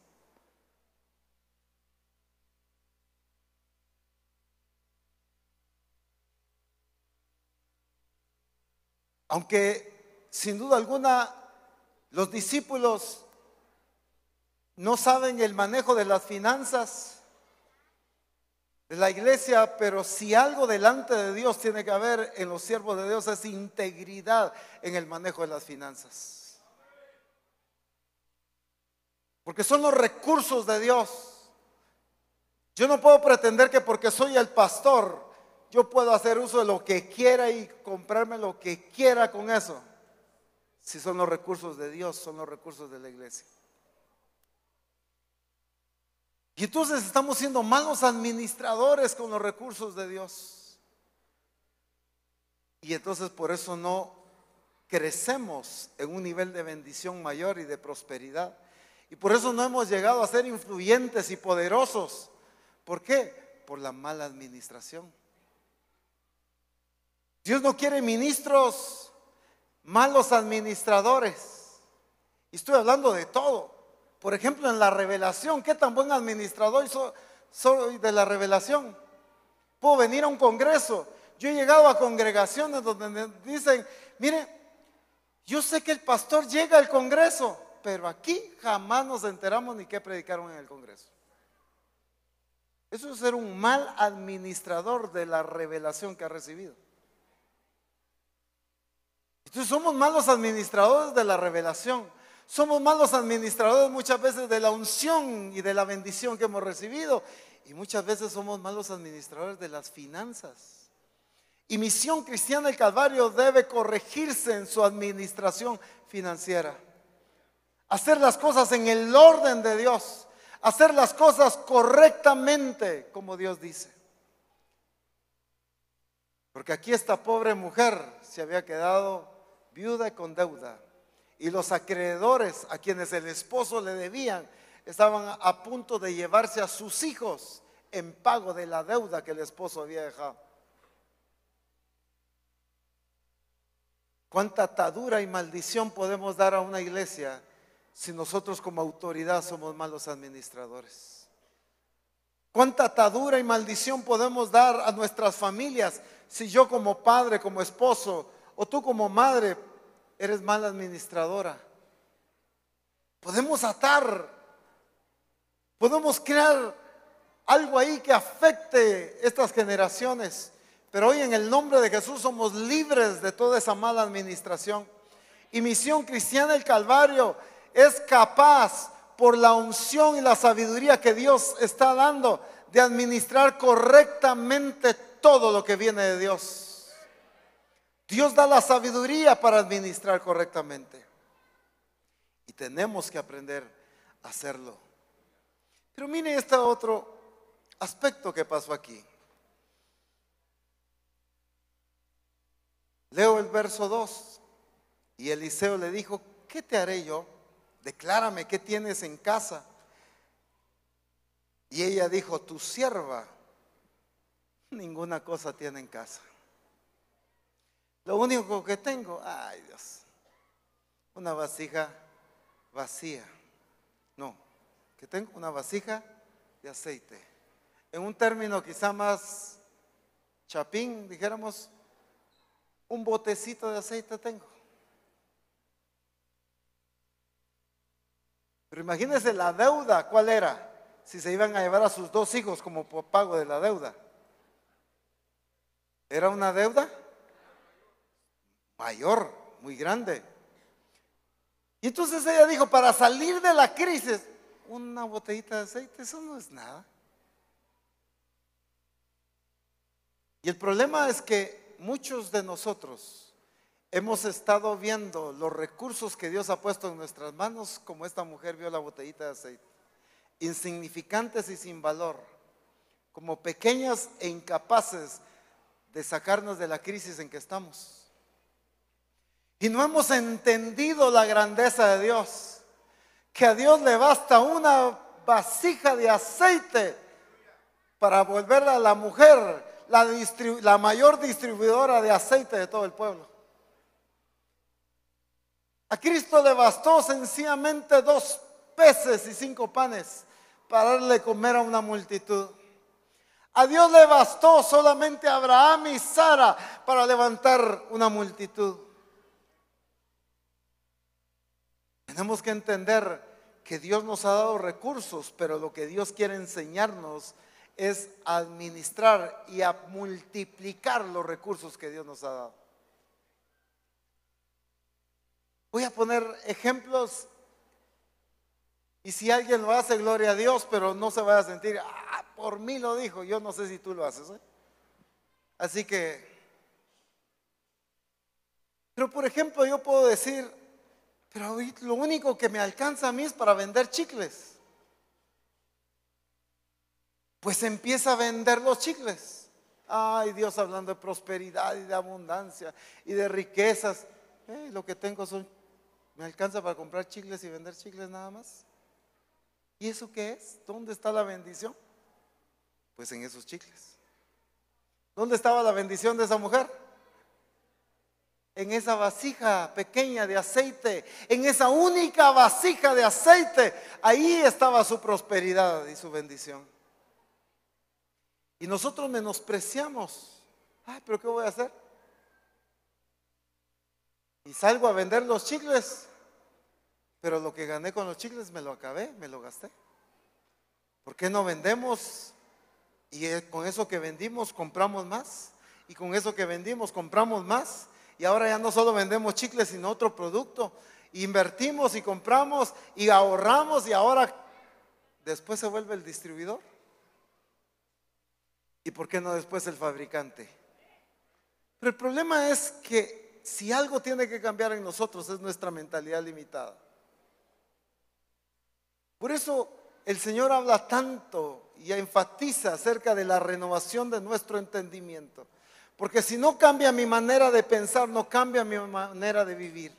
Aunque sin duda alguna los discípulos no saben el manejo de las finanzas de la iglesia, pero si algo delante de Dios tiene que haber en los siervos de Dios es integridad en el manejo de las finanzas. Porque son los recursos de Dios. Yo no puedo pretender que porque soy el pastor yo puedo hacer uso de lo que quiera y comprarme lo que quiera con eso. Si son los recursos de Dios, son los recursos de la iglesia. Y entonces estamos siendo malos administradores con los recursos de Dios. Y entonces por eso no crecemos en un nivel de bendición mayor y de prosperidad. Y por eso no hemos llegado a ser influyentes y poderosos. ¿Por qué? Por la mala administración. Dios no quiere ministros malos administradores. Y estoy hablando de todo. Por ejemplo, en la revelación, ¿qué tan buen administrador soy de la revelación? Puedo venir a un congreso. Yo he llegado a congregaciones donde me dicen, mire, yo sé que el pastor llega al congreso, pero aquí jamás nos enteramos ni qué predicaron en el congreso. Eso es ser un mal administrador de la revelación que ha recibido. Entonces somos malos administradores de la revelación. Somos malos administradores muchas veces de la unción y de la bendición que hemos recibido. Y muchas veces somos malos administradores de las finanzas. Y Misión Cristiana del Calvario debe corregirse en su administración financiera. hacer las cosas en el orden de Dios, hacer las cosas correctamente como Dios dice. Porque aquí esta pobre mujer se había quedado viuda y con deuda, y los acreedores a quienes el esposo le debían estaban a punto de llevarse a sus hijos en pago de la deuda que el esposo había dejado. ¿Cuánta atadura y maldición podemos dar a una iglesia si nosotros como autoridad somos malos administradores? ¿Cuánta atadura y maldición podemos dar a nuestras familias si yo como padre, como esposo, o tú como madre eres mala administradora? Podemos atar, podemos crear algo ahí que afecte estas generaciones. Pero hoy en el nombre de Jesús somos libres de toda esa mala administración. Y Misión Cristiana del Calvario es capaz, por la unción y la sabiduría que Dios está dando, de administrar correctamente todo lo que viene de Dios. Dios da la sabiduría para administrar correctamente. Y tenemos que aprender a hacerlo. Pero mire este otro aspecto que pasó aquí. Leo el verso 2. Y Eliseo le dijo: ¿qué te haré yo? Declárame qué tienes en casa. Y ella dijo: tu sierva ninguna cosa tiene en casa. Lo único que tengo, ay Dios, una vasija vacía. No, que tengo una vasija de aceite. En un término quizá más chapín, dijéramos, un botecito de aceite tengo. Pero imagínense la deuda, ¿cuál era? Si se iban a llevar a sus 2 hijos como pago de la deuda. Era una deuda mayor, muy grande. Y entonces ella dijo: para salir de la crisis, una botellita de aceite, eso no es nada. Y el problema es que muchos de nosotros hemos estado viendo los recursos que Dios ha puesto en nuestras manos como esta mujer vio la botellita de aceite, insignificantes y sin valor, como pequeñas e incapaces de sacarnos de la crisis en que estamos. Y no hemos entendido la grandeza de Dios, que a Dios le basta una vasija de aceite para volverla a la mujer la mayor distribuidora de aceite de todo el pueblo. A Cristo le bastó sencillamente 2 peces y 5 panes para darle de comer a una multitud. A Dios le bastó solamente a Abraham y Sara para levantar una multitud. Tenemos que entender que Dios nos ha dado recursos, pero lo que Dios quiere enseñarnos es administrar y a multiplicar los recursos que Dios nos ha dado. Voy a poner ejemplos, y si alguien lo hace, gloria a Dios, pero no se vaya a sentir: por mí lo dijo. Yo no sé si tú lo haces, ¿eh? Así que, pero por ejemplo, yo puedo decir: pero lo único que me alcanza a mí es para vender chicles. Pues empieza a vender los chicles. Ay, Dios hablando de prosperidad y de abundancia y de riquezas. Lo que tengo me alcanza para comprar chicles y vender chicles nada más. ¿Y eso qué es? ¿Dónde está la bendición? Pues en esos chicles. ¿Dónde estaba la bendición de esa mujer? En esa vasija pequeña de aceite, en esa única vasija de aceite. Ahí estaba su prosperidad y su bendición. Y nosotros menospreciamos. ¿Pero qué voy a hacer? Y salgo a vender los chicles, pero lo que gané con los chicles me lo acabé, me lo gasté. ¿Por qué no vendemos? Y con eso que vendimos compramos más, y con eso que vendimos compramos más, y ahora ya no solo vendemos chicles sino otro producto. Invertimos y compramos y ahorramos, y ahora después se vuelve el distribuidor. ¿Y por qué no después el fabricante? Pero el problema es que si algo tiene que cambiar en nosotros es nuestra mentalidad limitada. Por eso el Señor habla tanto y enfatiza acerca de la renovación de nuestro entendimiento. Porque si no cambia mi manera de pensar, no cambia mi manera de vivir.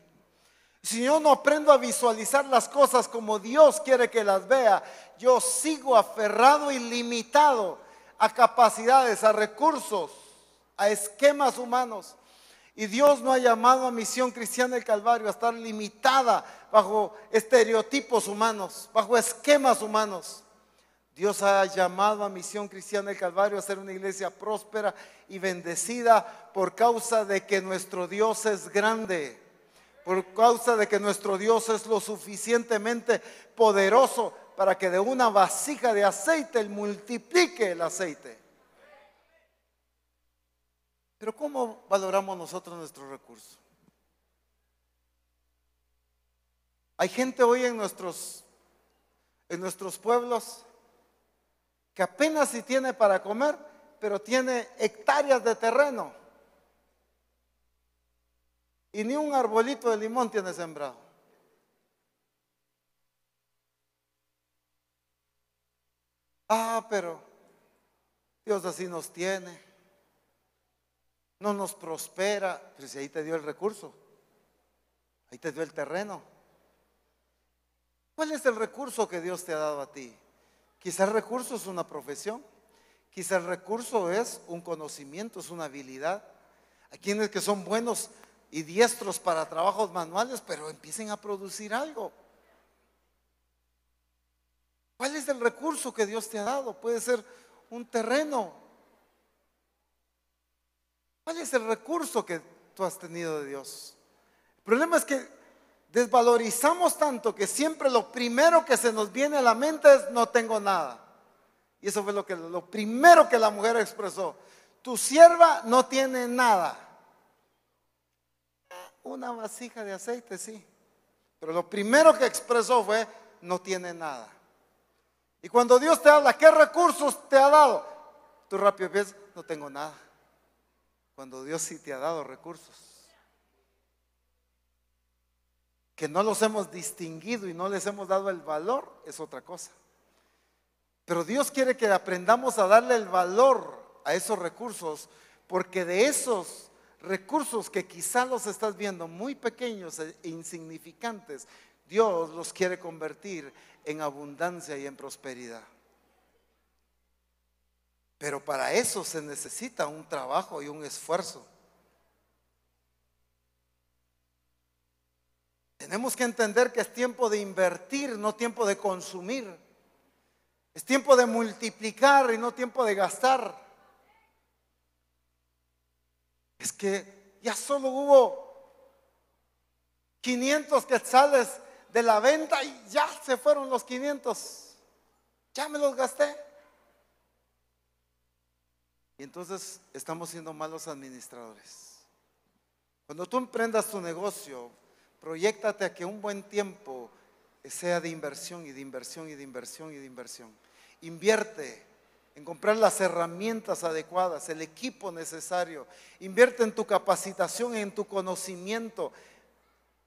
Si yo no aprendo a visualizar las cosas como Dios quiere que las vea, yo sigo aferrado y limitado a capacidades, a recursos, a esquemas humanos. Y Dios no ha llamado a Misión Cristiana del Calvario a estar limitada bajo estereotipos humanos, bajo esquemas humanos. Dios ha llamado a Misión Cristiana del Calvario a ser una iglesia próspera y bendecida por causa de que nuestro Dios es grande, por causa de que nuestro Dios es lo suficientemente poderoso para que de una vasija de aceite Él multiplique el aceite. Pero ¿cómo valoramos nosotros nuestros recursos? Hay gente hoy en nuestros pueblos que apenas si tiene para comer, pero tiene hectáreas de terreno y ni un arbolito de limón tiene sembrado. Pero Dios así nos tiene, no nos prospera. Pero si ahí te dio el recurso, ahí te dio el terreno. ¿Cuál es el recurso que Dios te ha dado a ti? Quizá el recurso es una profesión, quizá el recurso es un conocimiento, es una habilidad. Hay quienes que son buenos y diestros para trabajos manuales, pero empiecen a producir algo. ¿Cuál es el recurso que Dios te ha dado? Puede ser un terreno. ¿Cuál es el recurso que tú has tenido de Dios? El problema es que desvalorizamos tanto que siempre lo primero que se nos viene a la mente es: no tengo nada. Y eso fue lo primero que la mujer expresó: tu sierva no tiene nada. Una vasija de aceite, sí, pero lo primero que expresó fue: no tiene nada. Y cuando Dios te habla, ¿qué recursos te ha dado? Tú rápido piensas: no tengo nada. Cuando Dios sí te ha dado recursos, que no los hemos distinguido y no les hemos dado el valor, es otra cosa. Pero Dios quiere que aprendamos a darle el valor a esos recursos, porque de esos recursos que quizá los estás viendo muy pequeños e insignificantes, Dios los quiere convertir en abundancia y en prosperidad. Pero para eso se necesita un trabajo y un esfuerzo. Tenemos que entender que es tiempo de invertir, no tiempo de consumir. Es tiempo de multiplicar y no tiempo de gastar. Es que ya solo hubo 500 quetzales de la venta y ya se fueron los 500. Ya me los gasté. Y entonces estamos siendo malos administradores. Cuando tú emprendas tu negocio, proyéctate a que un buen tiempo sea de inversión y de inversión y de inversión y de inversión. Invierte en comprar las herramientas adecuadas, el equipo necesario. Invierte en tu capacitación, en tu conocimiento.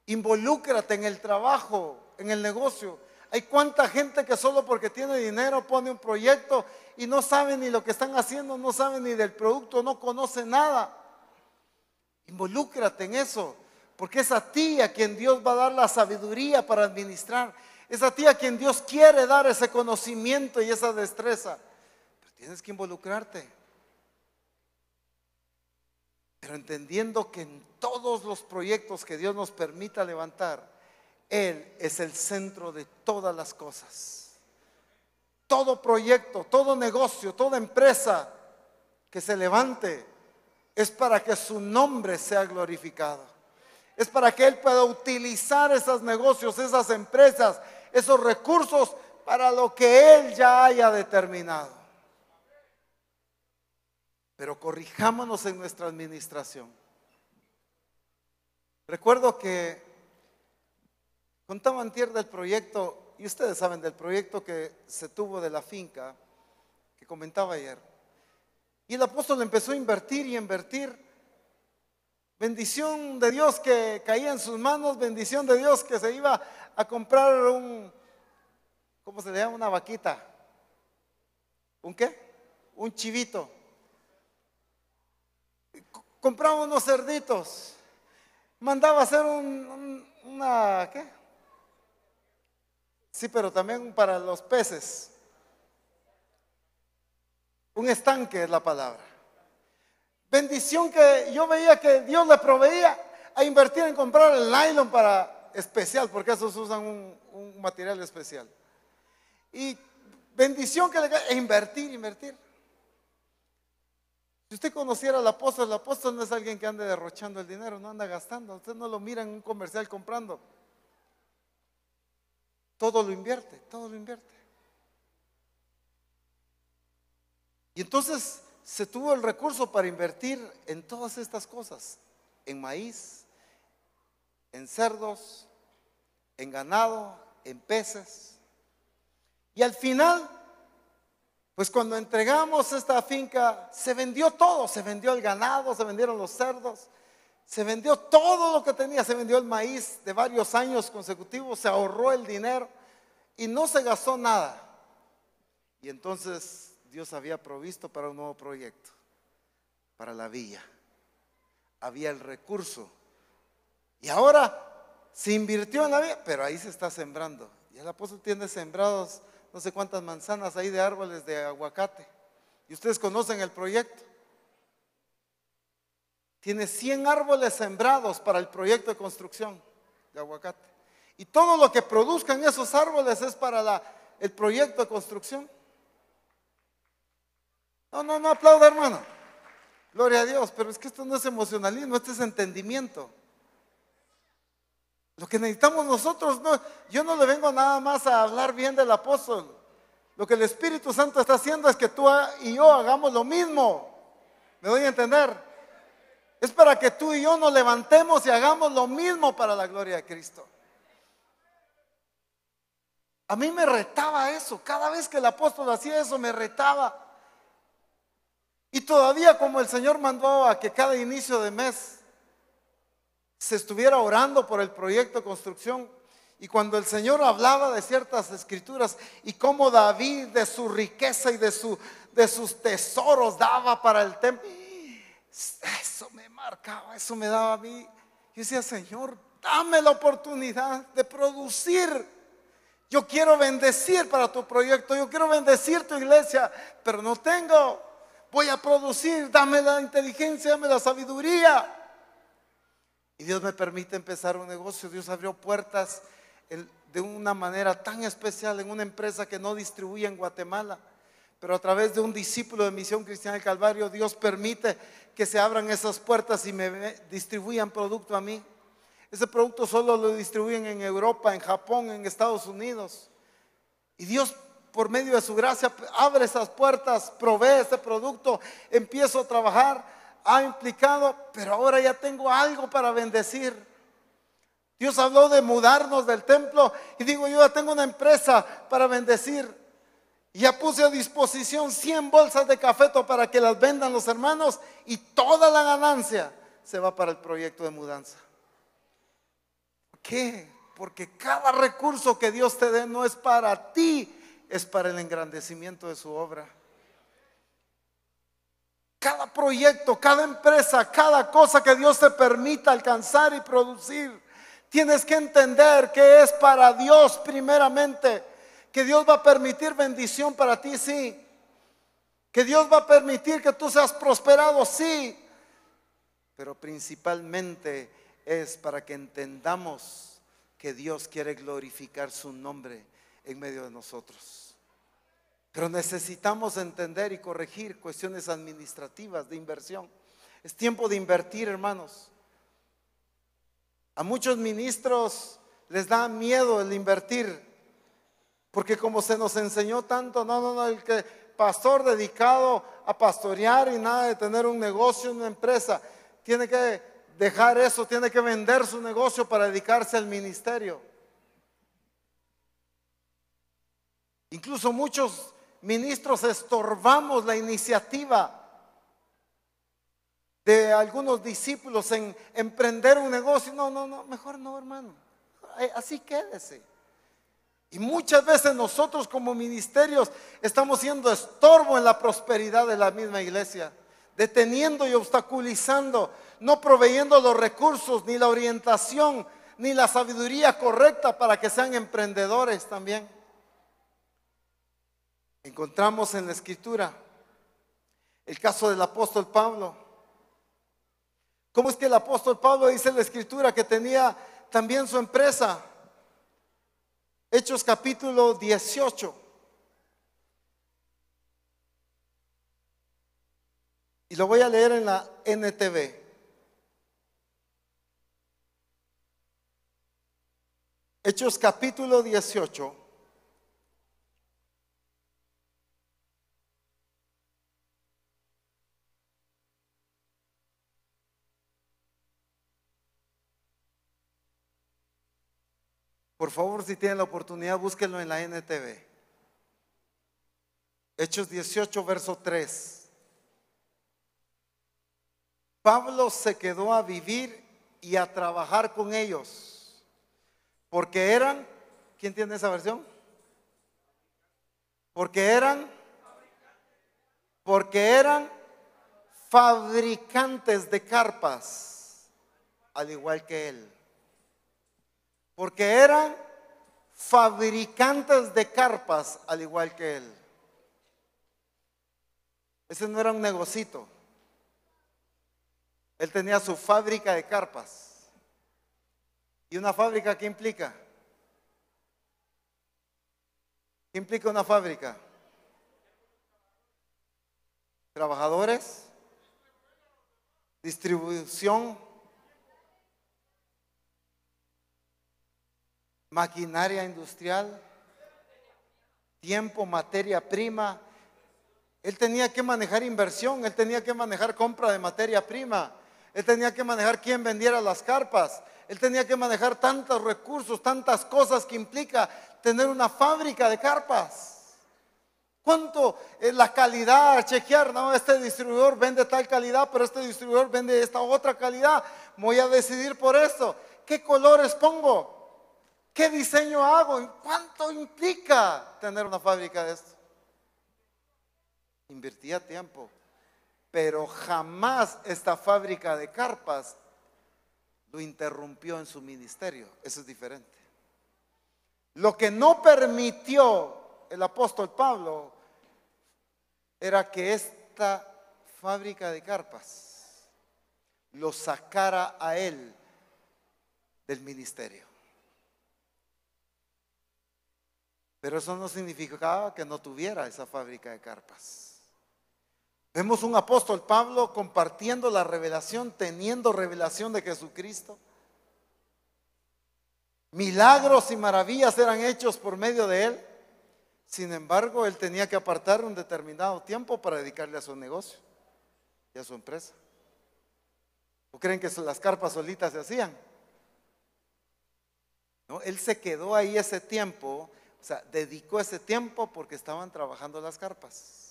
Involúcrate en el trabajo, en el negocio. Hay cuánta gente que solo porque tiene dinero pone un proyecto y no sabe ni lo que están haciendo, no sabe ni del producto, no conoce nada. Involúcrate en eso, porque es a ti a quien Dios va a dar la sabiduría para administrar. Es a ti a quien Dios quiere dar ese conocimiento y esa destreza. Pero tienes que involucrarte. Pero entendiendo que en todos los proyectos que Dios nos permita levantar, Él es el centro de todas las cosas. Todo proyecto, todo negocio, toda empresa que se levante es para que su nombre sea glorificado. Es para que Él pueda utilizar esos negocios, esas empresas, esos recursos para lo que Él ya haya determinado. Pero corrijámonos en nuestra administración. Recuerdo que contaba antier del proyecto, y ustedes saben del proyecto que se tuvo de la finca, que comentaba ayer. Y el apóstol empezó a invertir y invertir. Bendición de Dios que caía en sus manos, bendición de Dios que se iba a comprar ¿cómo se le llama? Una vaquita. ¿Un qué? Un chivito. Compraba unos cerditos. Mandaba hacer una, ¿qué? Sí, pero también para los peces. Un estanque es la palabra. Bendición que yo veía que Dios le proveía a invertir en comprar el nylon para especial, porque esos usan un material especial. Y bendición que e invertir. Si usted conociera al apóstol, el apóstol no es alguien que ande derrochando el dinero, no anda gastando. Usted no lo mira en un comercial comprando. Todo lo invierte, todo lo invierte. Y entonces se tuvo el recurso para invertir en todas estas cosas, en maíz, en cerdos, en ganado, en peces. Y al final, pues cuando entregamos esta finca, se vendió todo, se vendió el ganado, se vendieron los cerdos, se vendió todo lo que tenía, se vendió el maíz de varios años consecutivos, se ahorró el dinero y no se gastó nada. Y entonces Dios había provisto para un nuevo proyecto, para la villa. Había el recurso. Y ahora se invirtió en la villa, pero ahí se está sembrando. Y el apóstol tiene sembrados no sé cuántas manzanas ahí de árboles de aguacate. Y ustedes conocen el proyecto. Tiene 100 árboles sembrados para el proyecto de construcción de aguacate. Y todo lo que produzcan esos árboles es para el proyecto de construcción. No aplauda, hermano. Gloria a Dios, pero es que esto no es emocionalismo, esto es entendimiento. Lo que necesitamos nosotros, yo no le vengo nada más a hablar bien del apóstol. Lo que el Espíritu Santo está haciendo es que tú y yo hagamos lo mismo. ¿Me doy a entender? Es para que tú y yo nos levantemos y hagamos lo mismo para la gloria de Cristo. A mí me retaba eso, cada vez que el apóstol hacía eso me retaba. Y todavía como el Señor mandó a que cada inicio de mes se estuviera orando por el proyecto de construcción, y cuando el Señor hablaba de ciertas escrituras y cómo David de su riqueza y de sus tesoros daba para el templo, eso me marcaba, eso me daba a mí. Yo decía, Señor, dame la oportunidad de producir. Yo quiero bendecir para tu proyecto, yo quiero bendecir tu iglesia, pero no tengo. Voy a producir, dame la inteligencia, dame la sabiduría. Y Dios me permite empezar un negocio. Dios abrió puertas de una manera tan especial en una empresa que no distribuye en Guatemala, pero a través de un discípulo de Misión Cristiana del Calvario, Dios permite que se abran esas puertas y me distribuyan producto a mí. Ese producto solo lo distribuyen en Europa, en Japón, en Estados Unidos. Y Dios, por medio de su gracia, abre esas puertas, provee ese producto, empiezo a trabajar, ha implicado, pero ahora ya tengo algo para bendecir. Dios habló de mudarnos del templo y digo, yo ya tengo una empresa para bendecir. Y ya puse a disposición 100 bolsas de cafeto para que las vendan los hermanos y toda la ganancia se va para el proyecto de mudanza. ¿Por qué? Porque cada recurso que Dios te dé no es para ti, es para el engrandecimiento de su obra. Cada proyecto, cada empresa, cada cosa que Dios te permita alcanzar y producir, tienes que entender que es para Dios primeramente. Que Dios va a permitir bendición para ti, sí. Que Dios va a permitir que tú seas prosperado, sí. Pero principalmente es para que entendamos que Dios quiere glorificar su nombre en medio de nosotros. Pero necesitamos entender y corregir cuestiones administrativas de inversión. Es tiempo de invertir, hermanos. A muchos ministros les da miedo el invertir, porque como se nos enseñó tanto, el que pastor dedicado a pastorear y nada de tener un negocio, una empresa, tiene que dejar eso, tiene que vender su negocio para dedicarse al ministerio. Incluso muchos ministros estorbamos la iniciativa de algunos discípulos en emprender un negocio. No, mejor no, hermano. Así quédese. Y muchas veces nosotros como ministerios estamos siendo estorbo en la prosperidad de la misma iglesia, deteniendo y obstaculizando, no proveyendo los recursos, ni la orientación, ni la sabiduría correcta para que sean emprendedores también. Encontramos en la Escritura el caso del apóstol Pablo. ¿Cómo es que el apóstol Pablo dice en la Escritura que tenía también su empresa? Hechos capítulo 18. Y lo voy a leer en la NTV. Hechos capítulo 18. Por favor, si tienen la oportunidad, búsquenlo en la NTV. Hechos 18, verso 3. Pablo se quedó a vivir y a trabajar con ellos, porque eran, ¿quién tiene esa versión? Porque eran fabricantes de carpas, al igual que él. Porque eran fabricantes de carpas, al igual que él. Ese no era un negocito. Él tenía su fábrica de carpas. ¿Y una fábrica qué implica? ¿Qué implica una fábrica? Trabajadores, distribución, maquinaria industrial, tiempo, materia prima. Él tenía que manejar inversión, él tenía que manejar compra de materia prima, él tenía que manejar quién vendiera las carpas, él tenía que manejar tantos recursos, tantas cosas que implica tener una fábrica de carpas. ¿Cuánto es la calidad? Chequear, no, este distribuidor vende tal calidad, pero este distribuidor vende esta otra calidad. Voy a decidir por esto. ¿Qué colores pongo? ¿Qué diseño hago? ¿Cuánto implica tener una fábrica de esto? Invertía tiempo, pero jamás esta fábrica de carpas lo interrumpió en su ministerio. Eso es diferente. Lo que no permitió el apóstol Pablo era que esta fábrica de carpas lo sacara a él del ministerio. Pero eso no significaba que no tuviera esa fábrica de carpas. Vemos un apóstol Pablo compartiendo la revelación, teniendo revelación de Jesucristo. Milagros y maravillas eran hechos por medio de él. Sin embargo, él tenía que apartar un determinado tiempo para dedicarle a su negocio y a su empresa. ¿O creen que las carpas solitas se hacían? No, él se quedó ahí ese tiempo, o sea, dedicó ese tiempo porque estaban trabajando las carpas.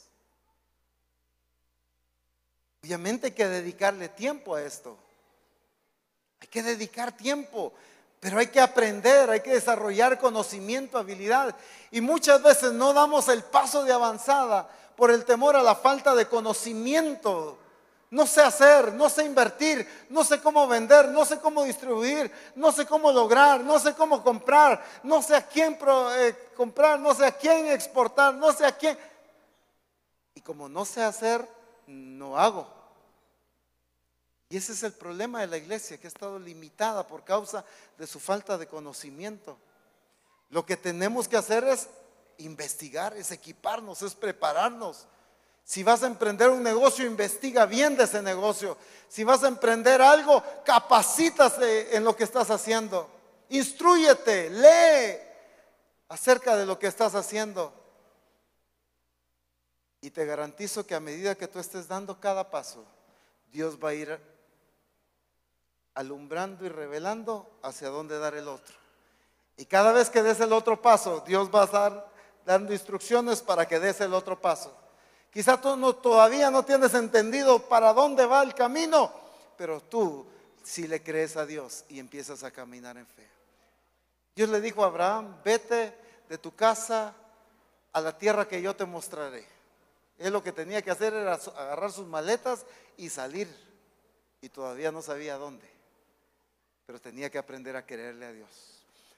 Obviamente hay que dedicarle tiempo a esto. Hay que dedicar tiempo, pero hay que aprender, hay que desarrollar conocimiento, habilidad. Y muchas veces no damos el paso de avanzada por el temor a la falta de conocimiento. No sé hacer, no sé invertir, no sé cómo vender, no sé cómo distribuir, no sé cómo lograr, no sé cómo comprar, no sé a quién comprar, no sé a quién exportar, no sé a quién. Y como no sé hacer, no hago. Y ese es el problema de la iglesia, que ha estado limitada por causa de su falta de conocimiento. Lo que tenemos que hacer es investigar, es equiparnos, es prepararnos. Si vas a emprender un negocio, investiga bien de ese negocio. Si vas a emprender algo, capacítate en lo que estás haciendo. Instrúyete, lee acerca de lo que estás haciendo. Y te garantizo que a medida que tú estés dando cada paso, Dios va a ir alumbrando y revelando hacia dónde dar el otro. Y cada vez que des el otro paso, Dios va a estar dando instrucciones para que des el otro paso. Quizá tú todavía no tienes entendido para dónde va el camino, pero tú sí le crees a Dios y empiezas a caminar en fe. Dios le dijo a Abraham, vete de tu casa a la tierra que yo te mostraré. Él lo que tenía que hacer era agarrar sus maletas y salir. Y todavía no sabía dónde. Pero tenía que aprender a creerle a Dios.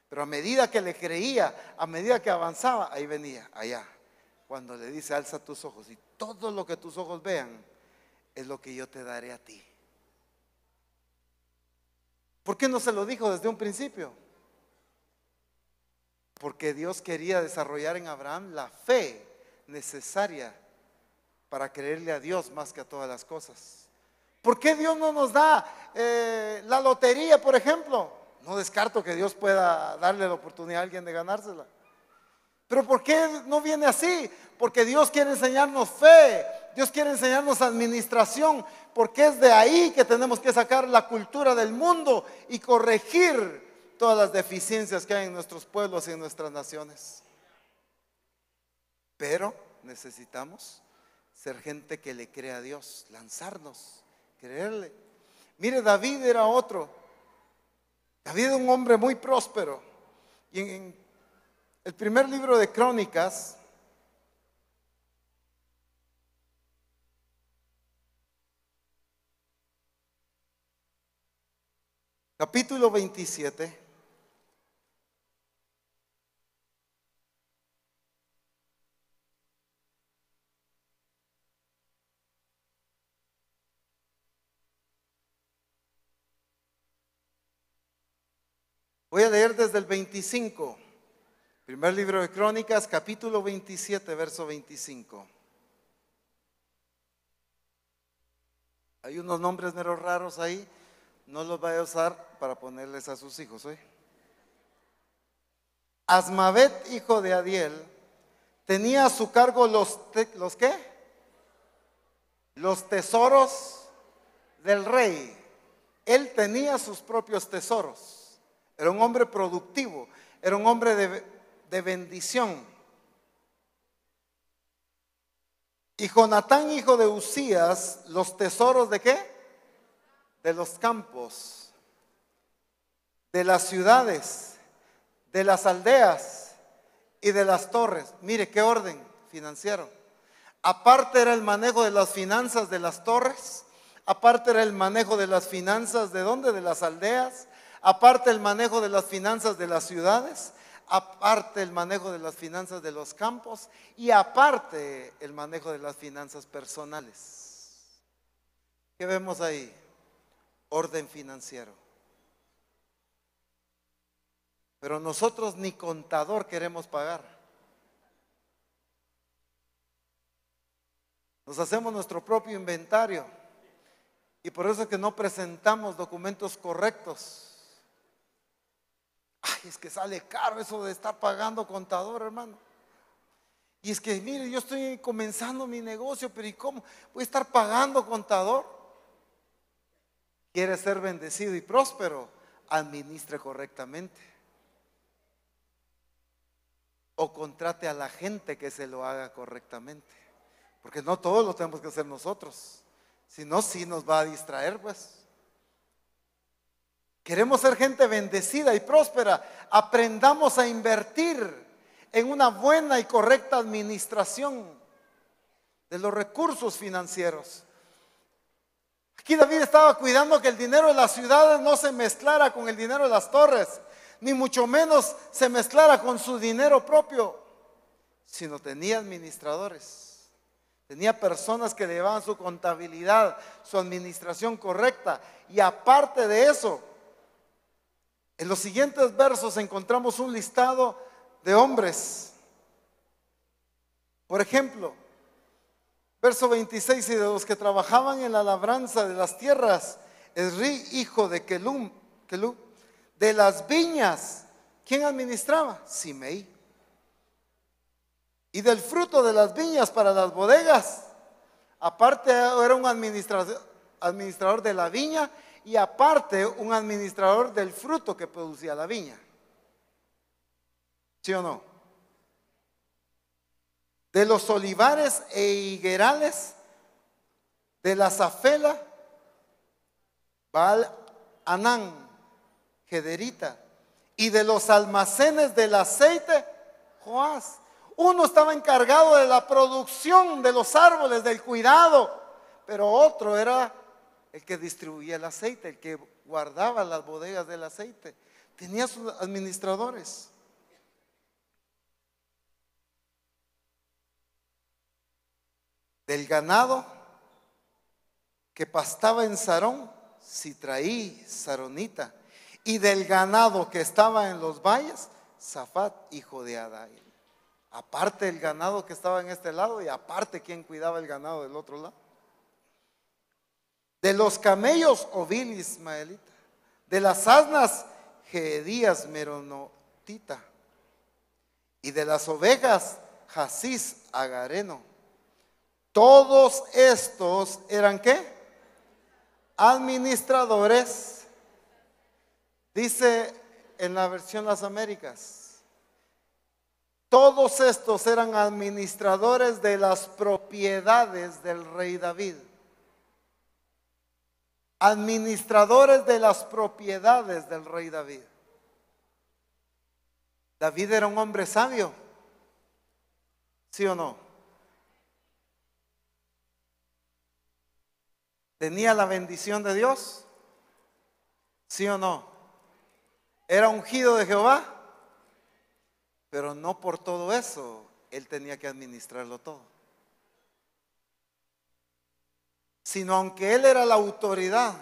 Pero a medida que le creía, a medida que avanzaba, ahí venía, allá. Cuando le dice, alza tus ojos y todo lo que tus ojos vean es lo que yo te daré a ti. ¿Por qué no se lo dijo desde un principio? Porque Dios quería desarrollar en Abraham la fe necesaria para creerle a Dios más que a todas las cosas. ¿Por qué Dios no nos da la lotería, por ejemplo? No descarto que Dios pueda darle la oportunidad a alguien de ganársela. Pero ¿por qué no viene así? Porque Dios quiere enseñarnos fe, Dios quiere enseñarnos administración, porque es de ahí que tenemos que sacar la cultura del mundo y corregir todas las deficiencias que hay en nuestros pueblos y en nuestras naciones. Pero necesitamos ser gente que le crea a Dios, lanzarnos, creerle. Mire, David era otro. David era un hombre muy próspero. Y en el primer libro de Crónicas, capítulo 27. Voy a leer desde el 25. Primer libro de Crónicas, capítulo 27, verso 25. Hay unos nombres meros raros ahí. No los vaya a usar para ponerles a sus hijos hoy. Asmavet, hijo de Adiel, tenía a su cargo ¿los qué? Los tesoros del rey. Él tenía sus propios tesoros. Era un hombre productivo, era un hombre de bendición. Y Jonatán, hijo de Usías, los tesoros ¿de qué? De los campos, de las ciudades, de las aldeas y de las torres. Mire qué orden financiero. Aparte era el manejo de las finanzas de las torres, aparte era el manejo de las finanzas ¿de dónde? De las aldeas, aparte el manejo de las finanzas de las ciudades, aparte el manejo de las finanzas de los campos y aparte el manejo de las finanzas personales. ¿Qué vemos ahí? Orden financiero. Pero nosotros ni contador queremos pagar. Nos hacemos nuestro propio inventario y por eso es que no presentamos documentos correctos. Ay, es que sale caro eso de estar pagando contador, hermano. Y es que, mire, yo estoy comenzando mi negocio, pero ¿y cómo voy a estar pagando contador? ¿Quiere ser bendecido y próspero? Administre correctamente. O contrate a la gente que se lo haga correctamente. Porque no todo lo tenemos que hacer nosotros. Si no, sí nos va a distraer, pues. Queremos ser gente bendecida y próspera. Aprendamos a invertir en una buena y correcta administración de los recursos financieros. Aquí David estaba cuidando que el dinero de las ciudades no se mezclara con el dinero de las torres, ni mucho menos se mezclara con su dinero propio, sino tenía administradores, tenía personas que llevaban su contabilidad, su administración correcta. Y aparte de eso, en los siguientes versos encontramos un listado de hombres. Por ejemplo, verso 26, y de los que trabajaban en la labranza de las tierras, Esri, hijo de Kelub, de las viñas, ¿quién administraba? Simei. Y del fruto de las viñas para las bodegas, aparte era un administrador de la viña y aparte un administrador del fruto que producía la viña. ¿Sí o no? De los olivares e higuerales, de la zafela, Baal Anán, Gederita, y de los almacenes del aceite, Joás. Uno estaba encargado de la producción de los árboles, del cuidado, pero otro era el que distribuía el aceite, el que guardaba las bodegas del aceite. Tenía sus administradores. Del ganado que pastaba en Sarón, Sitraí, Saronita. Y del ganado que estaba en los valles, Zafat, hijo de Adai. Aparte el ganado que estaba en este lado y aparte quien cuidaba el ganado del otro lado. De los camellos, Ovil Ismaelita. De las asnas, Gedías Meronotita. Y de las ovejas, Jasís Agareno. Todos estos eran ¿qué? Administradores. Dice en la versión Las Américas. Todos estos eran administradores de las propiedades del rey David. Administradores de las propiedades del rey David. David era un hombre sabio, ¿sí o no? ¿Tenía la bendición de Dios? ¿Sí o no? ¿Era ungido de Jehová? Pero no por todo eso él tenía que administrarlo todo. Sino aunque él era la autoridad,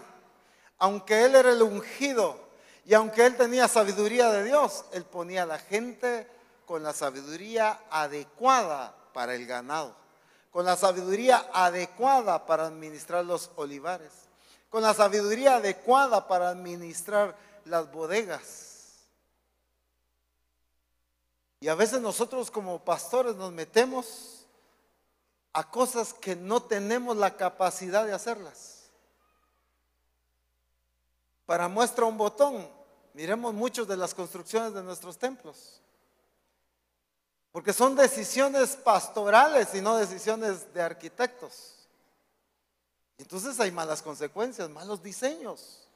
aunque él era el ungido y aunque él tenía sabiduría de Dios, él ponía a la gente con la sabiduría adecuada para el ganado, con la sabiduría adecuada para administrar los olivares, con la sabiduría adecuada para administrar las bodegas. Y a veces nosotros como pastores nos metemos a cosas que no tenemos la capacidad de hacerlas. Para muestra un botón, miremos muchas de las construcciones de nuestros templos. Porque son decisiones pastorales y no decisiones de arquitectos. Entonces hay malas consecuencias, malos diseños,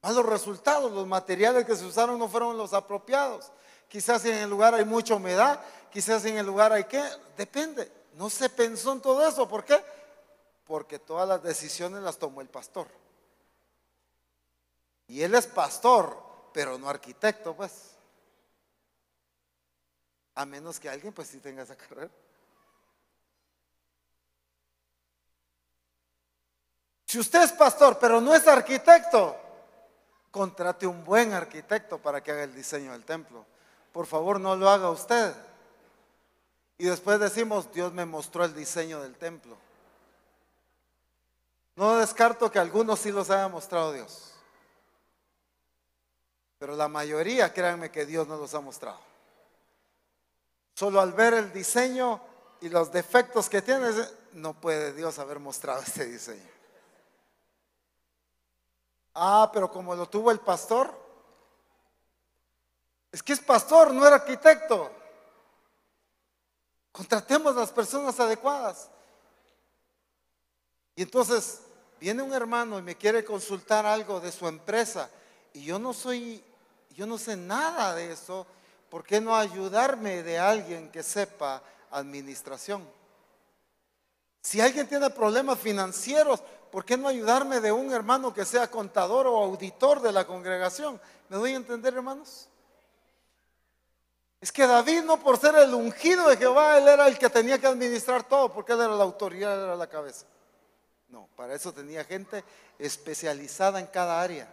malos resultados. Los materiales que se usaron no fueron los apropiados. Quizás en el lugar hay mucha humedad, quizás en el lugar hay qué, depende. No se pensó en todo eso. ¿Por qué? Porque todas las decisiones las tomó el pastor. Y él es pastor, pero no arquitecto, pues. A menos que alguien pues sí tenga esa carrera. Si usted es pastor, pero no es arquitecto, contrate un buen arquitecto para que haga el diseño del templo. Por favor, no lo haga usted. Y después decimos, Dios me mostró el diseño del templo. No descarto que algunos sí los haya mostrado Dios. Pero la mayoría, créanme que Dios no los ha mostrado. Solo al ver el diseño y los defectos que tiene, no puede Dios haber mostrado este diseño. Ah, pero como lo tuvo el pastor, es que es pastor, no era arquitecto. Contratemos las personas adecuadas. Y entonces viene un hermano y me quiere consultar algo de su empresa y yo no sé nada de eso. ¿Por qué no ayudarme de alguien que sepa administración? Si alguien tiene problemas financieros, ¿por qué no ayudarme de un hermano que sea contador o auditor de la congregación? ¿Me doy a entender, hermanos? Es que David, no por ser el ungido de Jehová, él era el que tenía que administrar todo, porque él era la autoridad, él era la cabeza. No, para eso tenía gente especializada en cada área,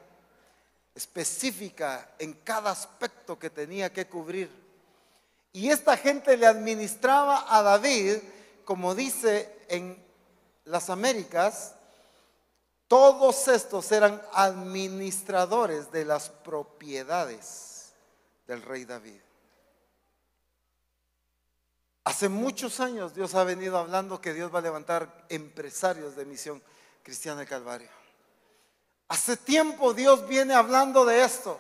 específica en cada aspecto que tenía que cubrir. Y esta gente le administraba a David, como dice en las Américas, todos estos eran administradores de las propiedades del rey David. Hace muchos años Dios ha venido hablando que Dios va a levantar empresarios de Misión Cristiana del Calvario. Hace tiempo Dios viene hablando de esto.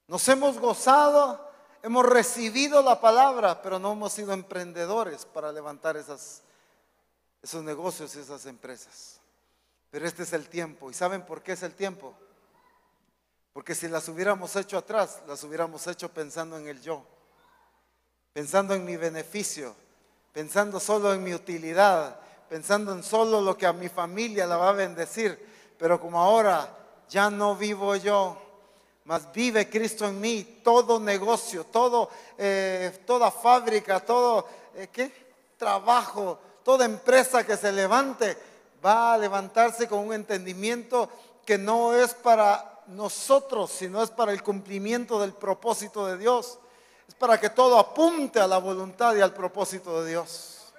Nos hemos gozado, hemos recibido la palabra, pero no hemos sido emprendedores para levantar esos negocios y esas empresas. Pero este es el tiempo. ¿Y saben por qué es el tiempo? Porque si las hubiéramos hecho atrás, las hubiéramos hecho pensando en el yo. pensando en mi beneficio, pensando solo en mi utilidad, pensando en solo lo que a mi familia la va a bendecir. Pero como ahora ya no vivo yo, mas vive Cristo en mí, todo negocio, toda fábrica, todo trabajo, toda empresa que se levante, va a levantarse con un entendimiento que no es para nosotros, sino es para el cumplimiento del propósito de Dios. Es para que todo apunte a la voluntad y al propósito de Dios.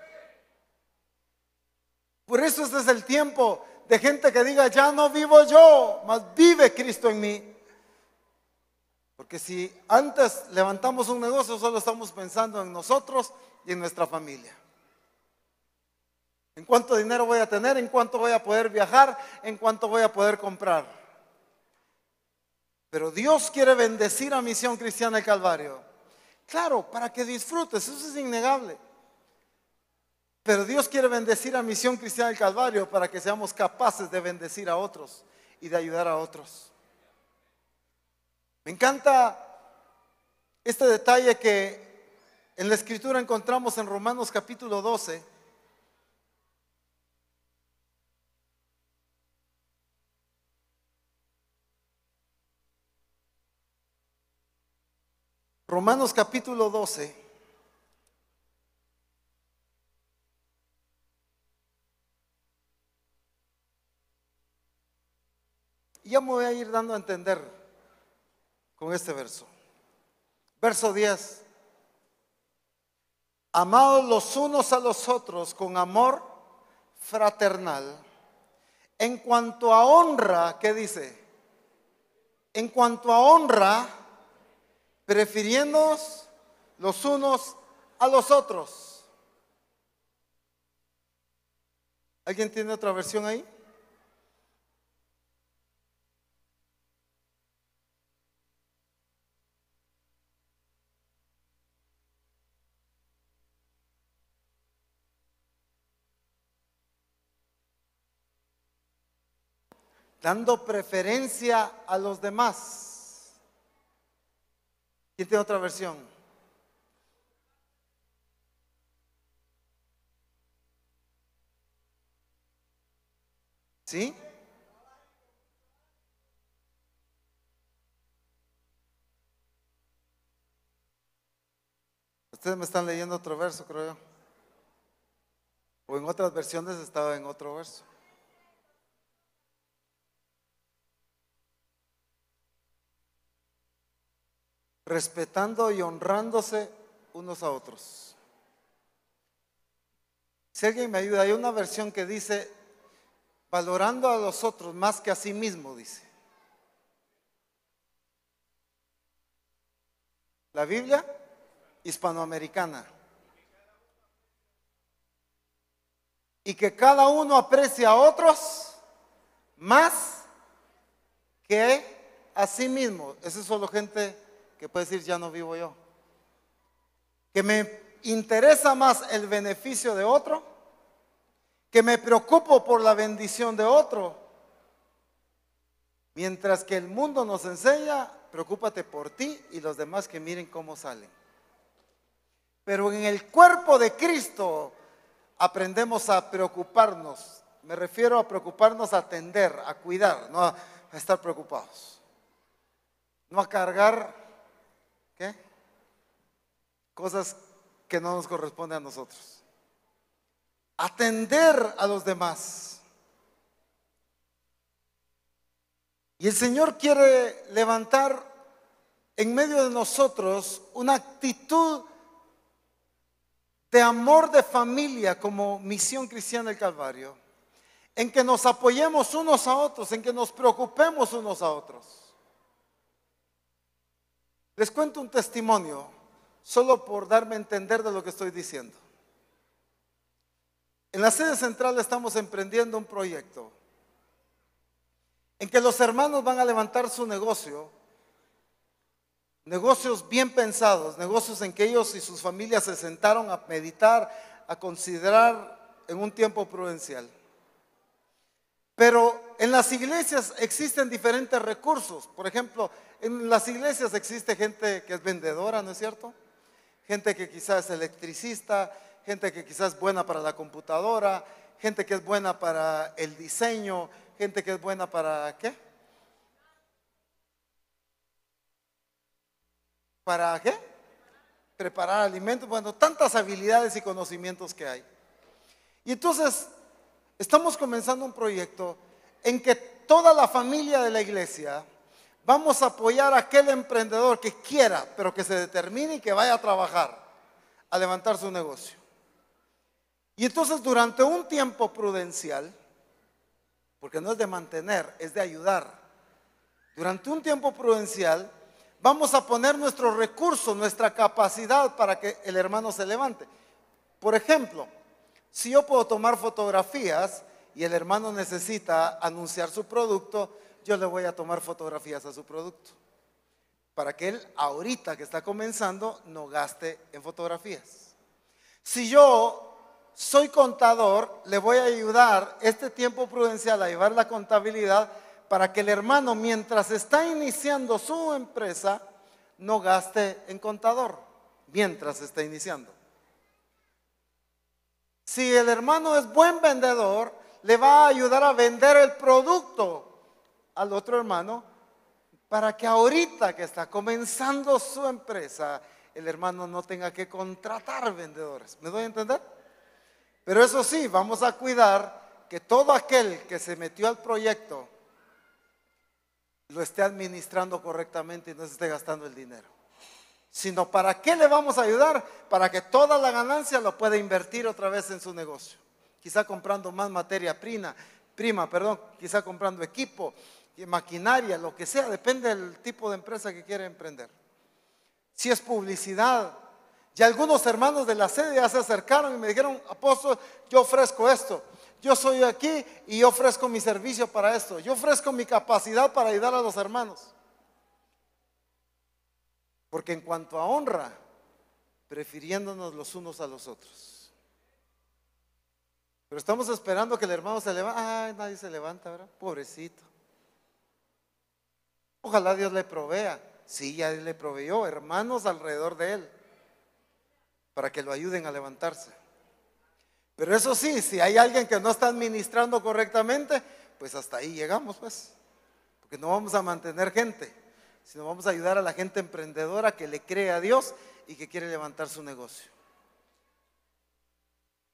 Por eso este es el tiempo de gente que diga, ya no vivo yo, mas vive Cristo en mí. Porque si antes levantamos un negocio, solo estamos pensando en nosotros y en nuestra familia. En cuánto dinero voy a tener, en cuánto voy a poder viajar, en cuánto voy a poder comprar. Pero Dios quiere bendecir a Misión Cristiana del Calvario. Claro, para que disfrutes, eso es innegable. Pero Dios quiere bendecir a Misión Cristiana del Calvario para que seamos capaces de bendecir a otros y de ayudar a otros. Me encanta este detalle que en la Escritura encontramos en Romanos capítulo 12. Romanos capítulo 12. Y ya me voy a ir dando a entender con este verso. Verso 10. Amados los unos a los otros con amor fraternal. En cuanto a honra, ¿qué dice? En cuanto a honra, prefiriéndonos los unos a los otros. ¿Alguien tiene otra versión ahí? Dando preferencia a los demás. ¿Quién tiene otra versión? ¿Sí? Ustedes me están leyendo otro verso, creo yo. O en otras versiones estaba en otro verso. Respetando y honrándose unos a otros. Si alguien me ayuda, hay una versión que dice valorando a los otros más que a sí mismo, dice. La Biblia hispanoamericana. Y que cada uno aprecie a otros más que a sí mismo. Esa es solo gente que puede decir, ya no vivo yo. Que me interesa más el beneficio de otro, que me preocupo por la bendición de otro. Mientras que el mundo nos enseña, preocúpate por ti y los demás que miren cómo salen. Pero en el cuerpo de Cristo aprendemos a preocuparnos. Me refiero a preocuparnos, a atender, a cuidar, no a estar preocupados. No a cargar cosas que no nos corresponden a nosotros. Atender a los demás. Y el Señor quiere levantar en medio de nosotros una actitud de amor de familia como Misión Cristiana del Calvario, en que nos apoyemos unos a otros, en que nos preocupemos unos a otros. Les cuento un testimonio, solo por darme a entender de lo que estoy diciendo. En la sede central estamos emprendiendo un proyecto en que los hermanos van a levantar su negocio, negocios bien pensados, negocios en que ellos y sus familias se sentaron a meditar, a considerar en un tiempo prudencial. Pero en las iglesias existen diferentes recursos. Por ejemplo, en las iglesias existe gente que es vendedora, ¿no es cierto? gente que quizás es electricista, gente que quizás es buena para la computadora, gente que es buena para el diseño, gente que es buena para ¿qué? ¿Para qué? Preparar alimentos. Bueno, tantas habilidades y conocimientos que hay. Y entonces estamos comenzando un proyecto en que toda la familia de la iglesia vamos a apoyar a aquel emprendedor que quiera, pero que se determine y que vaya a trabajar, a levantar su negocio. Y entonces durante un tiempo prudencial, porque no es de mantener, es de ayudar, durante un tiempo prudencial vamos a poner nuestros recursos, nuestra capacidad para que el hermano se levante. Por ejemplo, si yo puedo tomar fotografías y el hermano necesita anunciar su producto, yo le voy a tomar fotografías a su producto, para que él ahorita que está comenzando no gaste en fotografías. Si yo soy contador, le voy a ayudar este tiempo prudencial a llevar la contabilidad para que el hermano, mientras está iniciando su empresa, no gaste en contador mientras está iniciando. Si el hermano es buen vendedor, le va a ayudar a vender el producto al otro hermano para que ahorita que está comenzando su empresa, el hermano no tenga que contratar vendedores. ¿Me doy a entender? Pero eso sí, vamos a cuidar que todo aquel que se metió al proyecto lo esté administrando correctamente y no se esté gastando el dinero. Sino, ¿para qué le vamos a ayudar? Para que toda la ganancia lo pueda invertir otra vez en su negocio. Quizá comprando más materia prima, quizá comprando equipo, maquinaria, lo que sea, depende del tipo de empresa que quiera emprender. Si es publicidad, ya algunos hermanos de la sede ya se acercaron y me dijeron: apóstol, yo ofrezco esto, yo soy aquí y yo ofrezco mi servicio para esto, yo ofrezco mi capacidad para ayudar a los hermanos. Porque en cuanto a honra, prefiriéndonos los unos a los otros. Pero estamos esperando que el hermano se levante. Ay, nadie se levanta, ¿verdad? Pobrecito. Ojalá Dios le provea. Sí, ya le proveyó hermanos alrededor de él para que lo ayuden a levantarse. Pero eso sí, si hay alguien que no está administrando correctamente, pues hasta ahí llegamos, pues. Porque no vamos a mantener gente, sino vamos a ayudar a la gente emprendedora que le cree a Dios y que quiere levantar su negocio.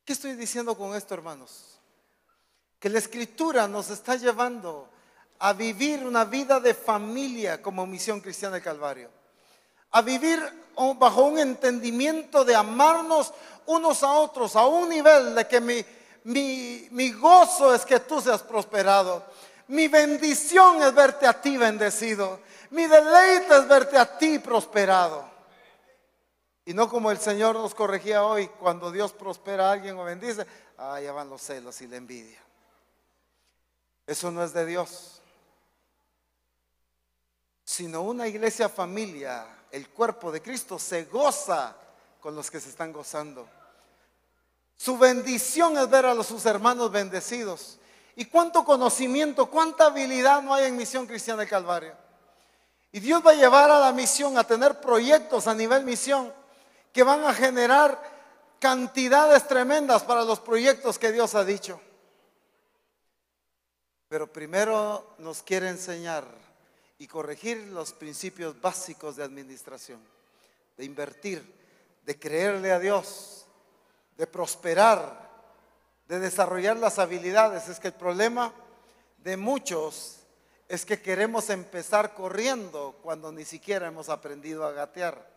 ¿Qué estoy diciendo con esto, hermanos? Que la Escritura nos está llevando a vivir una vida de familia como Misión Cristiana del Calvario, a vivir bajo un entendimiento de amarnos unos a otros a un nivel de que mi gozo es que tú seas prosperado, mi bendición es verte a ti bendecido, mi deleite es verte a ti prosperado. Y no como el Señor nos corregía hoy: cuando Dios prospera a alguien o bendice, ya van los celos y la envidia. Eso no es de Dios, sino una iglesia familia. El cuerpo de Cristo se goza con los que se están gozando. Su bendición es ver a sus hermanos bendecidos. Y cuánto conocimiento, cuánta habilidad no hay en Misión Cristiana del Calvario. Y Dios va a llevar a la misión a tener proyectos a nivel misión que van a generar cantidades tremendas para los proyectos que Dios ha dicho. Pero primero nos quiere enseñar y corregir los principios básicos de administración, de invertir, de creerle a Dios, de prosperar, de desarrollar las habilidades. Es que el problema de muchos es que queremos empezar corriendo cuando ni siquiera hemos aprendido a gatear.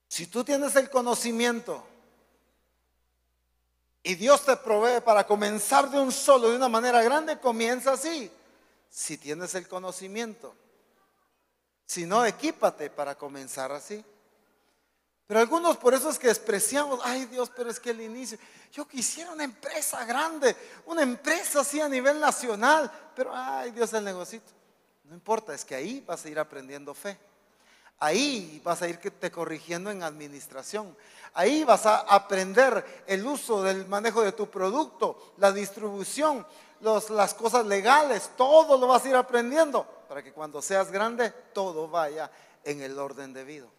Si tú tienes el conocimiento y Dios te provee para comenzar de un solo, de una manera grande, comienza así. Si tienes el conocimiento. Si no, equípate para comenzar así. Pero algunos por eso es que despreciamos: ay Dios, pero es que el inicio, yo quisiera una empresa grande, una empresa así a nivel nacional, pero ay Dios, el negocito. No importa, es que ahí vas a ir aprendiendo fe. Ahí vas a irte corrigiendo en administración. Ahí vas a aprender el uso del manejo de tu producto, la distribución, las cosas legales, todo lo vas a ir aprendiendo para que cuando seas grande todo vaya en el orden debido.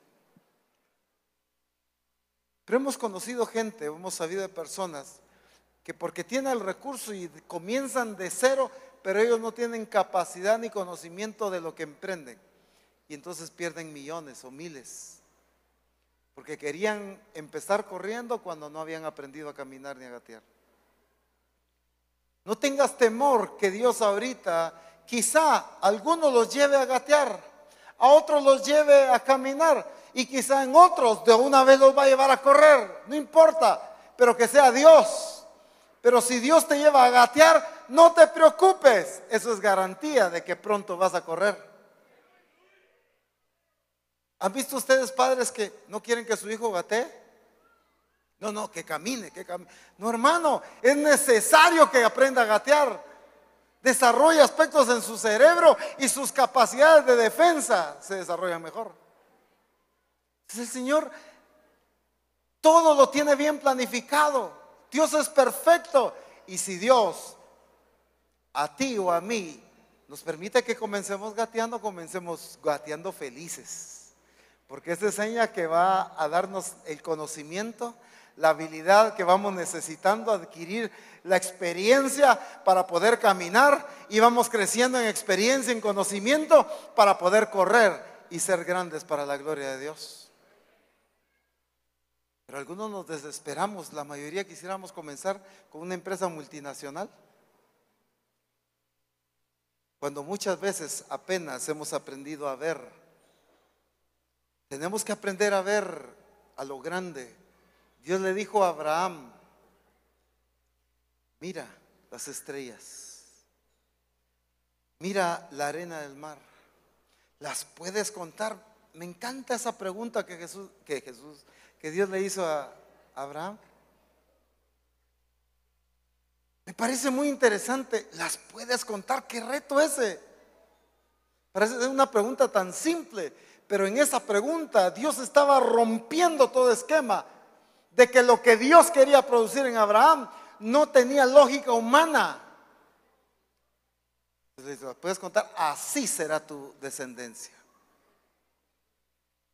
Pero hemos conocido gente, hemos sabido de personas que porque tienen el recurso y comienzan de cero, pero ellos no tienen capacidad ni conocimiento de lo que emprenden. Y entonces pierden millones o miles, porque querían empezar corriendo cuando no habían aprendido a caminar ni a gatear. No tengas temor que Dios ahorita quizá a algunos los lleve a gatear, a otros los lleve a caminar y quizá en otros de una vez los va a llevar a correr, no importa, pero que sea Dios. Pero si Dios te lleva a gatear, no te preocupes, eso es garantía de que pronto vas a correr. ¿Han visto ustedes padres que no quieren que su hijo gatee? No, que camine, No, hermano, es necesario que aprenda a gatear. Desarrolla aspectos en su cerebro y sus capacidades de defensa se desarrollan mejor. Entonces el Señor todo lo tiene bien planificado. Dios es perfecto. Y si Dios a ti o a mí nos permite que comencemos gateando felices. Porque esa seña que va a darnos el conocimiento, la habilidad que vamos necesitando adquirir, la experiencia para poder caminar, y vamos creciendo en experiencia, en conocimiento para poder correr y ser grandes para la gloria de Dios. Pero algunos nos desesperamos, la mayoría quisiéramos comenzar con una empresa multinacional, cuando muchas veces apenas hemos aprendido a ver. Tenemos que aprender a ver a lo grande. Dios le dijo a Abraham: mira las estrellas, mira la arena del mar, ¿las puedes contar? Me encanta esa pregunta que Dios le hizo a Abraham. Me parece muy interesante. ¿Las puedes contar? ¿Qué reto ese? Parece una pregunta tan simple, pero en esa pregunta Dios estaba rompiendo todo esquema de que lo que Dios quería producir en Abraham no tenía lógica humana. Entonces, ¿las puedes contar? Así será tu descendencia.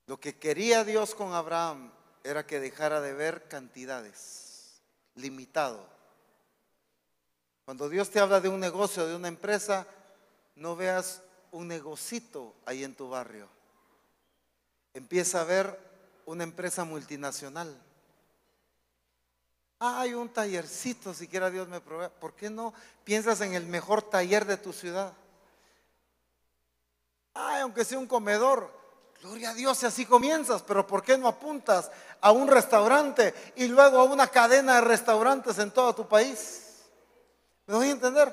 Lo que quería Dios con Abraham era que dejara de ver cantidades, limitado. Cuando Dios te habla de un negocio, de una empresa, no veas un negocito ahí en tu barrio. Empieza a ver una empresa multinacional. Hay un tallercito, siquiera Dios me provee. ¿Por qué no piensas en el mejor taller de tu ciudad? Aunque sea un comedor, gloria a Dios si así comienzas, pero ¿por qué no apuntas a un restaurante y luego a una cadena de restaurantes en todo tu país? ¿Me doy a entender?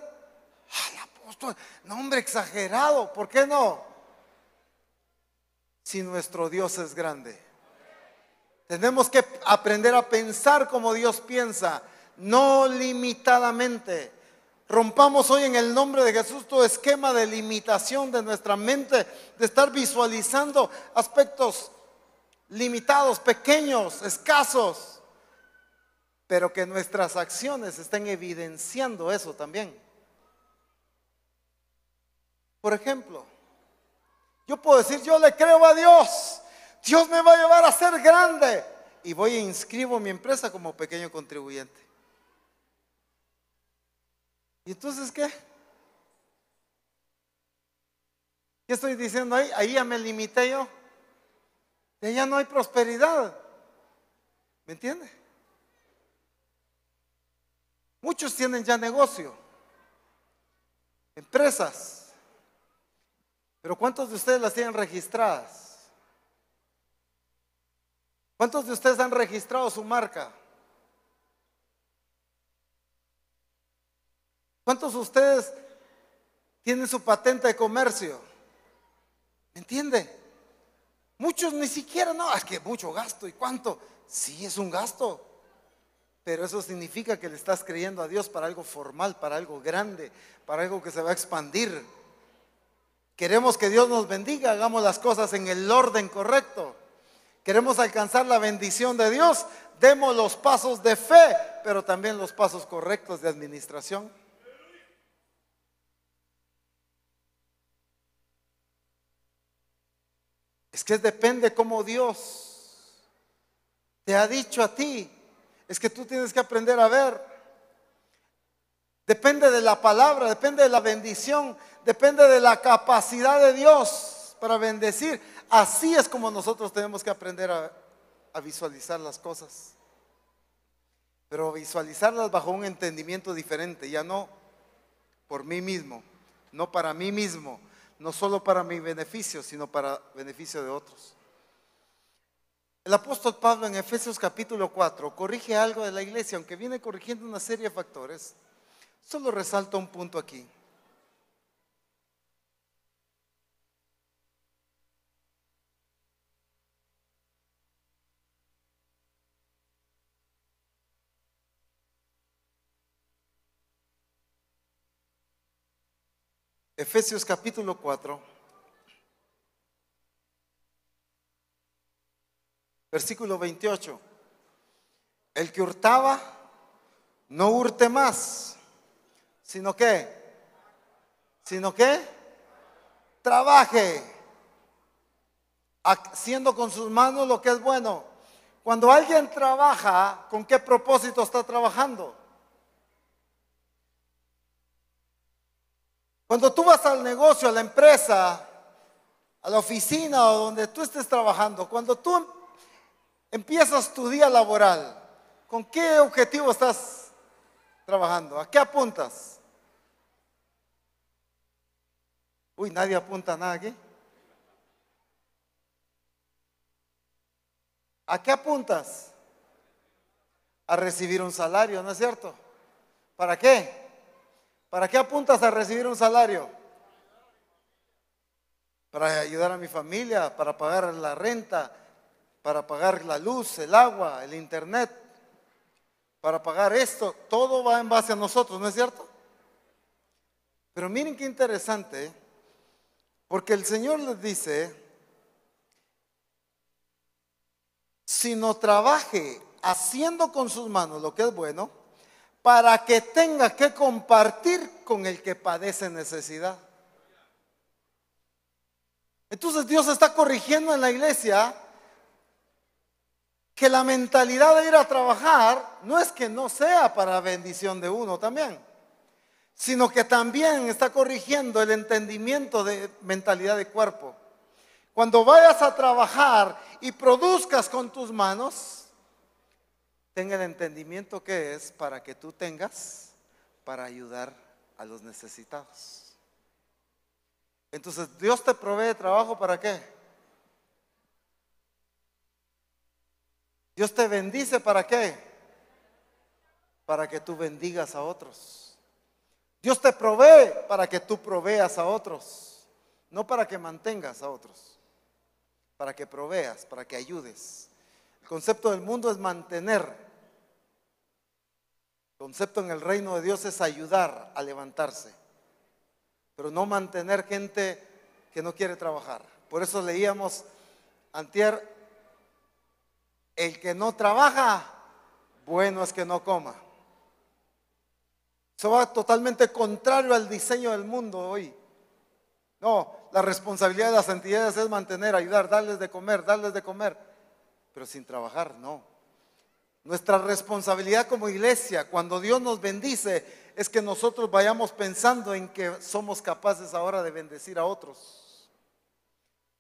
Ay, apóstol, no, hombre, exagerado. ¿Por qué no? Si nuestro Dios es grande. Tenemos que aprender a pensar como Dios piensa, no limitadamente. Rompamos hoy en el nombre de Jesús todo esquema de limitación de nuestra mente, de estar visualizando aspectos limitados, pequeños, escasos, pero que nuestras acciones estén evidenciando eso también. Por ejemplo, yo puedo decir: yo le creo a Dios, Dios me va a llevar a ser grande, y voy e inscribo mi empresa como pequeño contribuyente. ¿Y entonces qué? ¿Qué estoy diciendo ahí? Ahí ya me limité yo. De allá no hay prosperidad. ¿Me entiende? Muchos tienen ya negocio, empresas, pero ¿cuántos de ustedes las tienen registradas? ¿Cuántos de ustedes han registrado su marca? ¿Cuántos de ustedes tienen su patente de comercio? ¿Me entiende? Muchos ni siquiera, no, es que mucho gasto. ¿Y cuánto? Sí, es un gasto, pero eso significa que le estás creyendo a Dios para algo formal, para algo grande, para algo que se va a expandir. Queremos que Dios nos bendiga, hagamos las cosas en el orden correcto. Queremos alcanzar la bendición de Dios, demos los pasos de fe, pero también los pasos correctos de administración. Es que depende cómo Dios te ha dicho a ti. Es que tú tienes que aprender a ver. Depende de la palabra, depende de la bendición, depende de la capacidad de Dios para bendecir. Así es como nosotros tenemos que aprender a visualizar las cosas. Pero visualizarlas bajo un entendimiento diferente, ya no por mí mismo, no para mí mismo, no solo para mi beneficio, sino para beneficio de otros. El apóstol Pablo en Efesios capítulo 4 corrige algo de la iglesia, aunque viene corrigiendo una serie de factores. Solo resalto un punto aquí. Efesios capítulo 4, versículo 28. El que hurtaba, no hurte más, sino que trabaje, haciendo con sus manos lo que es bueno. Cuando alguien trabaja, ¿con qué propósito está trabajando? Cuando tú vas al negocio, a la empresa, a la oficina o donde tú estés trabajando, cuando tú empiezas tu día laboral, ¿con qué objetivo estás trabajando? ¿A qué apuntas? Uy, nadie apunta nada aquí. ¿A qué apuntas? A recibir un salario, ¿no es cierto? ¿Para qué? ¿Para qué apuntas a recibir un salario? Para ayudar a mi familia, para pagar la renta, para pagar la luz, el agua, el internet, para pagar esto. Todo va en base a nosotros, ¿no es cierto? Pero miren qué interesante, porque el Señor les dice, sino trabaje haciendo con sus manos lo que es bueno, para que tenga que compartir con el que padece necesidad. Entonces Dios está corrigiendo en la iglesia que la mentalidad de ir a trabajar no es que no sea para bendición de uno también, sino que también está corrigiendo el entendimiento de mentalidad de cuerpo. Cuando vayas a trabajar y produzcas con tus manos, tenga el entendimiento que es para que tú tengas para ayudar a los necesitados. Entonces, Dios te provee trabajo, ¿para qué? Dios te bendice, ¿para qué? Para que tú bendigas a otros. Dios te provee para que tú proveas a otros, no para que mantengas a otros, para que proveas, para que ayudes. El concepto del mundo es mantener. El concepto en el reino de Dios es ayudar a levantarse, pero no mantener gente que no quiere trabajar. Por eso leíamos antier, el que no trabaja, bueno es que no coma. Eso va totalmente contrario al diseño del mundo hoy. No, la responsabilidad de las entidades es mantener, ayudar, darles de comer, pero sin trabajar, no. Nuestra responsabilidad como iglesia, cuando Dios nos bendice, es que nosotros vayamos pensando en que somos capaces ahora de bendecir a otros,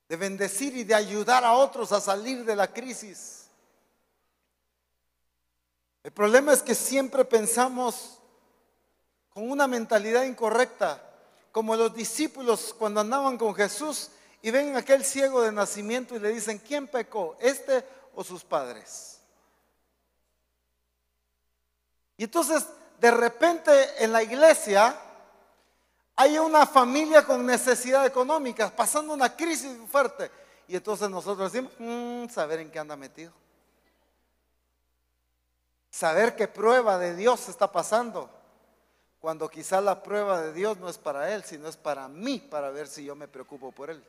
de bendecir y de ayudar a otros a salir de la crisis. El problema es que siempre pensamos con una mentalidad incorrecta, como los discípulos cuando andaban con Jesús y ven a aquel ciego de nacimiento y le dicen, ¿quién pecó, este o sus padres? Y entonces de repente en la iglesia hay una familia con necesidad económica, pasando una crisis fuerte, y entonces nosotros decimos, saber en qué anda metido, saber qué prueba de Dios está pasando, cuando quizá la prueba de Dios no es para él, sino es para mí, para ver si yo me preocupo por él.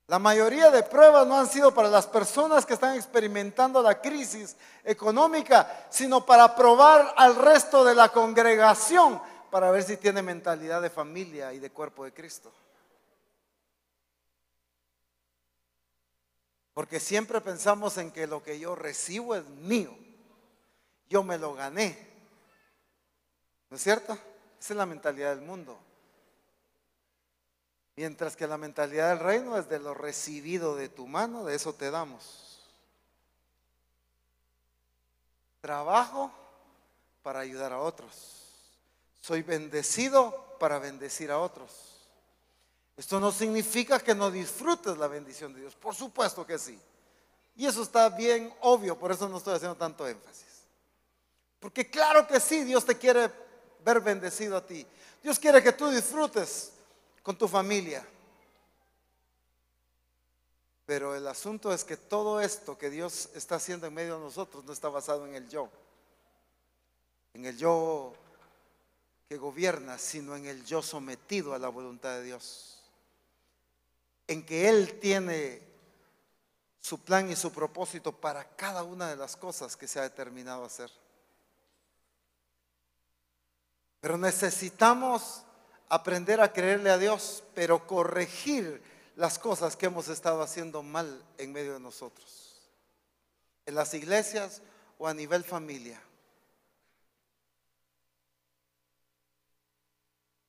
La mayoría de pruebas no han sido para las personas que están experimentando la crisis económica, sino para probar al resto de la congregación, para ver si tiene mentalidad de familia y de cuerpo de Cristo. Porque siempre pensamos en que lo que yo recibo es mío. Yo me lo gané. ¿No es cierto? Esa es la mentalidad del mundo. Mientras que la mentalidad del reino es de lo recibido de tu mano, de eso te damos. Trabajo para ayudar a otros. Soy bendecido para bendecir a otros. Esto no significa que no disfrutes la bendición de Dios. Por supuesto que sí. Y eso está bien obvio, por eso no estoy haciendo tanto énfasis. Porque claro que sí, Dios te quiere ver bendecido a ti. Dios quiere que tú disfrutes con tu familia. Pero el asunto es que todo esto que Dios está haciendo en medio de nosotros no está basado en el yo que gobierna, sino en el yo sometido a la voluntad de Dios. En que Él tiene su plan y su propósito para cada una de las cosas que se ha determinado hacer. Pero necesitamos aprender a creerle a Dios, pero corregir las cosas que hemos estado haciendo mal en medio de nosotros, en las iglesias o a nivel familia.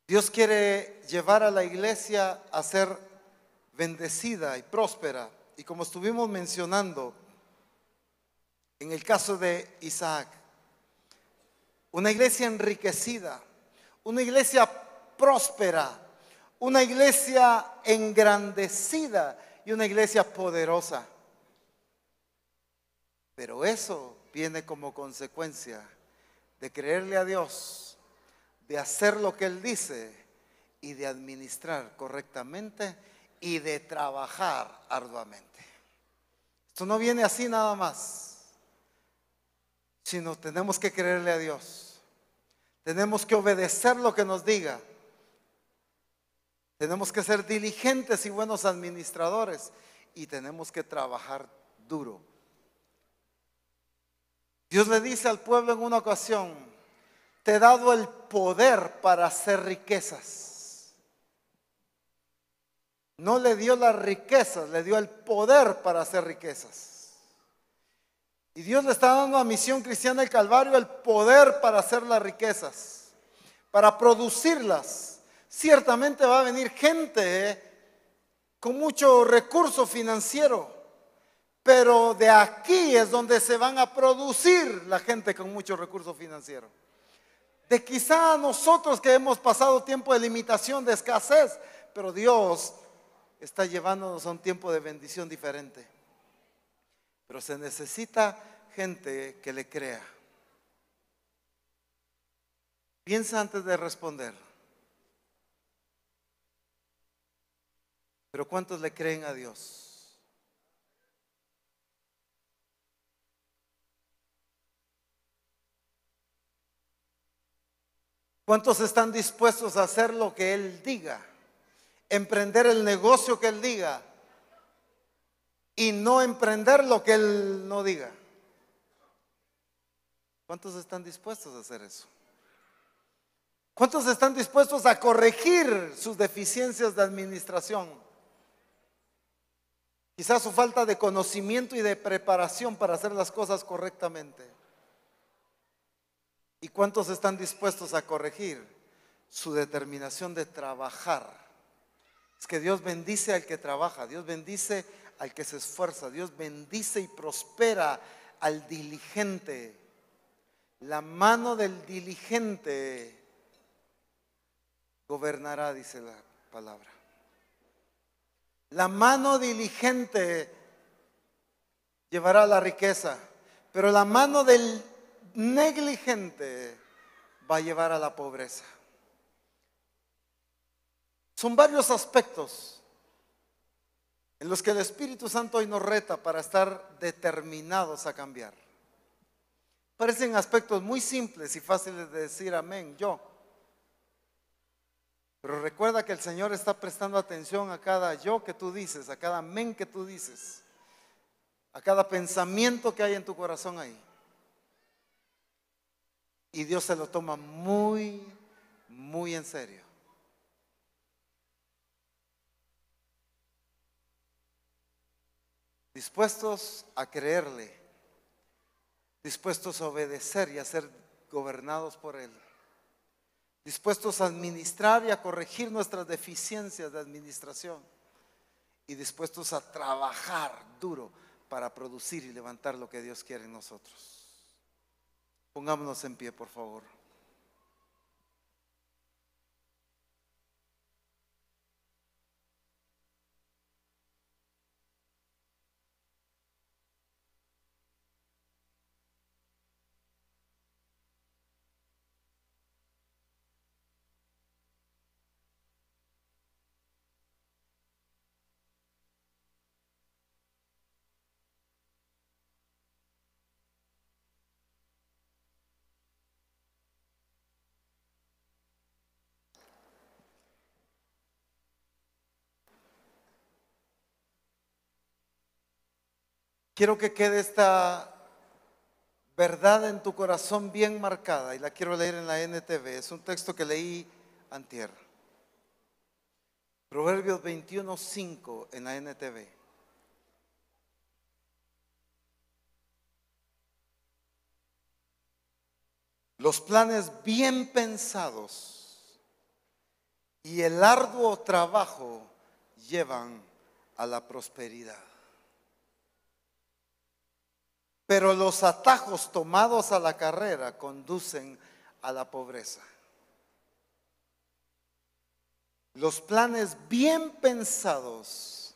Dios quiere llevar a la iglesia a ser bendecida y próspera. Y como estuvimos mencionando en el caso de Isaac, una iglesia enriquecida, una iglesia próspera, una iglesia engrandecida y una iglesia poderosa. Pero eso viene como consecuencia de creerle a Dios, de hacer lo que Él dice y de administrar correctamente y de trabajar arduamente. Esto no viene así nada más, sino tenemos que creerle a Dios. Tenemos que obedecer lo que nos diga. Tenemos que ser diligentes y buenos administradores y tenemos que trabajar duro. Dios le dice al pueblo en una ocasión: te he dado el poder para hacer riquezas. No le dio las riquezas, le dio el poder para hacer riquezas. Y Dios le está dando a Misión Cristiana del Calvario el poder para hacer las riquezas, para producirlas. Ciertamente va a venir gente con mucho recurso financiero, pero de aquí es donde se van a producir la gente con mucho recurso financiero. De quizá nosotros que hemos pasado tiempo de limitación, de escasez, pero Dios está llevándonos a un tiempo de bendición diferente. Pero se necesita gente que le crea. Piensa antes de responder. Pero ¿cuántos le creen a Dios? ¿Cuántos están dispuestos a hacer lo que Él diga? Emprender el negocio que Él diga y no emprender lo que Él no diga. ¿Cuántos están dispuestos a hacer eso? ¿Cuántos están dispuestos a corregir sus deficiencias de administración? Quizás su falta de conocimiento y de preparación para hacer las cosas correctamente. ¿Y cuántos están dispuestos a corregir su determinación de trabajar? Es que Dios bendice al que trabaja, Dios bendice al que se esfuerza, Dios bendice y prospera al diligente. La mano del diligente gobernará, dice la palabra. La mano diligente llevará la riqueza, pero la mano del negligente va a llevar a la pobreza. Son varios aspectos en los que el Espíritu Santo hoy nos reta para estar determinados a cambiar. Parecen aspectos muy simples y fáciles de decir amén, yo. Pero recuerda que el Señor está prestando atención a cada yo que tú dices, a cada amén que tú dices, a cada pensamiento que hay en tu corazón ahí. Y Dios se lo toma muy, muy en serio. dispuestos a creerle, dispuestos a obedecer y a ser gobernados por Él, dispuestos a administrar y a corregir nuestras deficiencias de administración y dispuestos a trabajar duro para producir y levantar lo que Dios quiere en nosotros. Pongámonos en pie, por favor. Quiero que quede esta verdad en tu corazón bien marcada y la quiero leer en la NTV. Es un texto que leí antier. Proverbios 21:5 en la NTV. Los planes bien pensados y el arduo trabajo llevan a la prosperidad. Pero los atajos tomados a la carrera conducen a la pobreza. Los planes bien pensados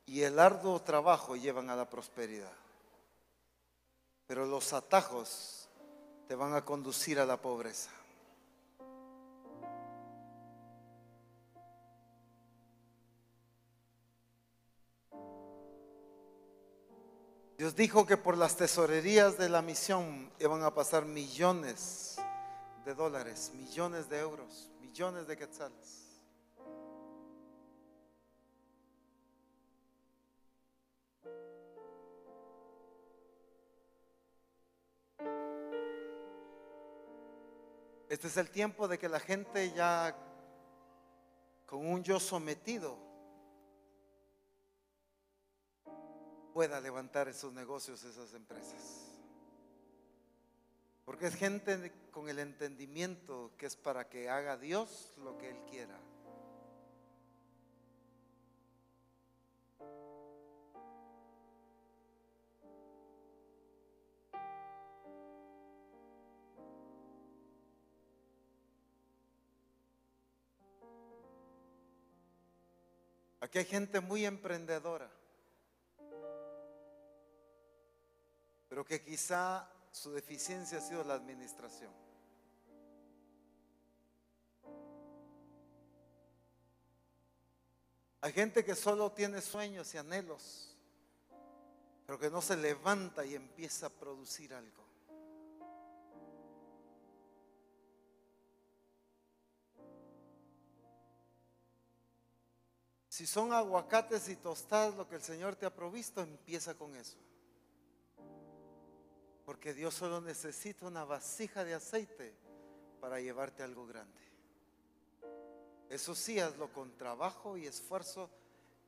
y el arduo trabajo llevan a la prosperidad. Pero los atajos te van a conducir a la pobreza. Dios dijo que por las tesorerías de la misión iban a pasar millones de dólares, millones de euros, millones de quetzales. Este es el tiempo de que la gente ya con un yo sometido pueda levantar esos negocios, esas empresas. Porque es gente con el entendimiento que es para que haga Dios lo que Él quiera. Aquí hay gente muy emprendedora, pero que quizá su deficiencia ha sido la administración. Hay gente que solo tiene sueños y anhelos, pero que no se levanta y empieza a producir algo. Si son aguacates y tostadas lo que el Señor te ha provisto, empieza con eso. Porque Dios solo necesita una vasija de aceite para llevarte a algo grande. Eso sí, hazlo con trabajo y esfuerzo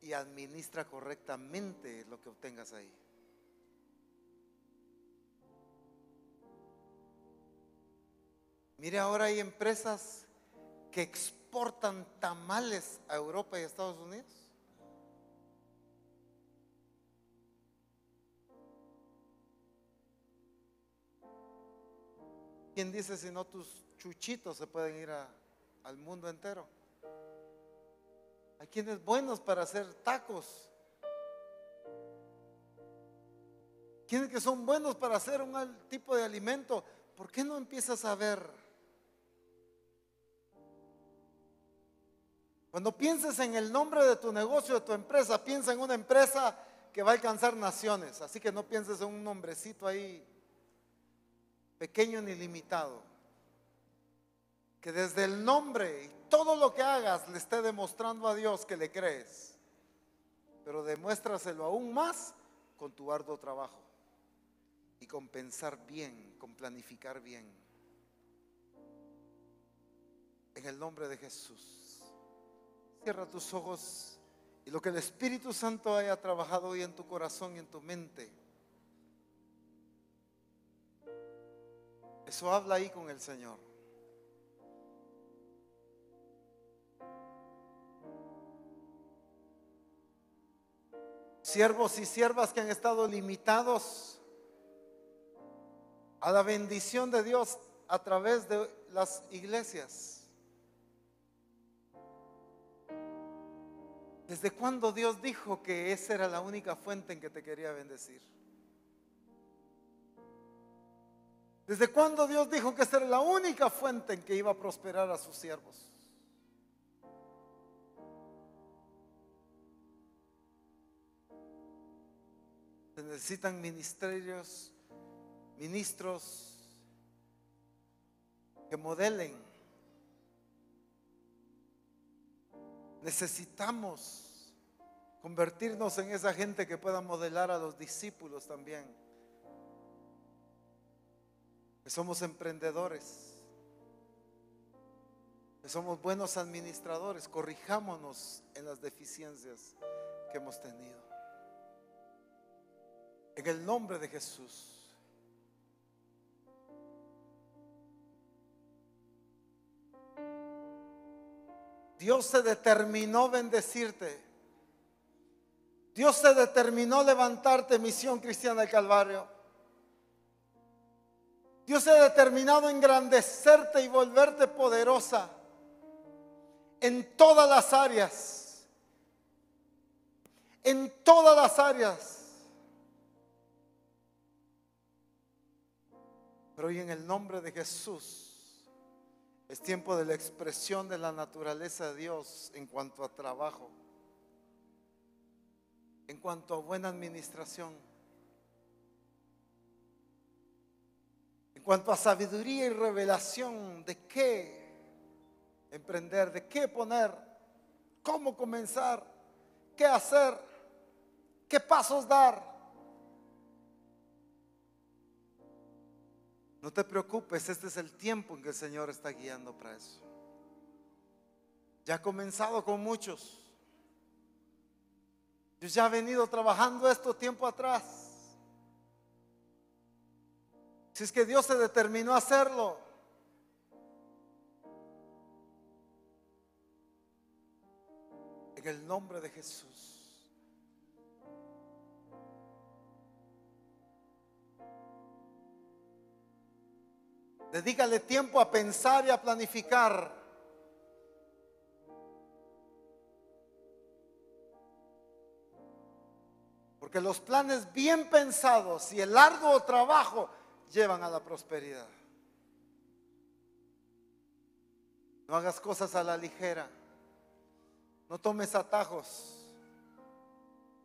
y administra correctamente lo que obtengas ahí. Mire, ahora hay empresas que exportan tamales a Europa y a Estados Unidos. ¿Quién dice si no tus chuchitos se pueden ir al mundo entero? Hay quienes buenos para hacer tacos. Quienes que son buenos para hacer un tipo de alimento. ¿Por qué no empiezas a ver? Cuando pienses en el nombre de tu negocio, de tu empresa, piensa en una empresa que va a alcanzar naciones. Así que no pienses en un nombrecito ahí pequeño ni limitado. Que desde el nombre y todo lo que hagas le esté demostrando a Dios que le crees. Pero demuéstraselo aún más con tu arduo trabajo y con pensar bien, con planificar bien. En el nombre de Jesús. Cierra tus ojos Y lo que el Espíritu Santo haya trabajado hoy en tu corazón y en tu mente, eso habla ahí con el Señor. Siervos y siervas que han estado limitados a la bendición de Dios a través de las iglesias. ¿Desde cuándo Dios dijo que esa era la única fuente en que te quería bendecir? ¿Desde cuándo Dios dijo que esa era la única fuente en que iba a prosperar a sus siervos? Se necesitan ministros que modelen. Necesitamos convertirnos en esa gente que pueda modelar a los discípulos también. Que somos emprendedores, que somos buenos administradores. Corrijámonos en las deficiencias que hemos tenido. En el nombre de Jesús. Dios se determinó bendecirte. Dios se determinó levantarte, Misión Cristiana del Calvario. Dios se ha determinado engrandecerte y volverte poderosa en todas las áreas. En todas las áreas. Pero hoy en el nombre de Jesús es tiempo de la expresión de la naturaleza de Dios en cuanto a trabajo, en cuanto a buena administración, en cuanto a sabiduría y revelación de qué emprender, de qué poner, cómo comenzar, qué hacer, qué pasos dar. No te preocupes, este es el tiempo en que el Señor está guiando para eso. Ya ha comenzado con muchos. Yo ya he venido trabajando esto tiempo atrás. Si es que Dios se determinó a hacerlo, en el nombre de Jesús. Dedícale tiempo a pensar y a planificar. Porque los planes bien pensados y el arduo trabajo llevan a la prosperidad. No hagas cosas a la ligera. No tomes atajos,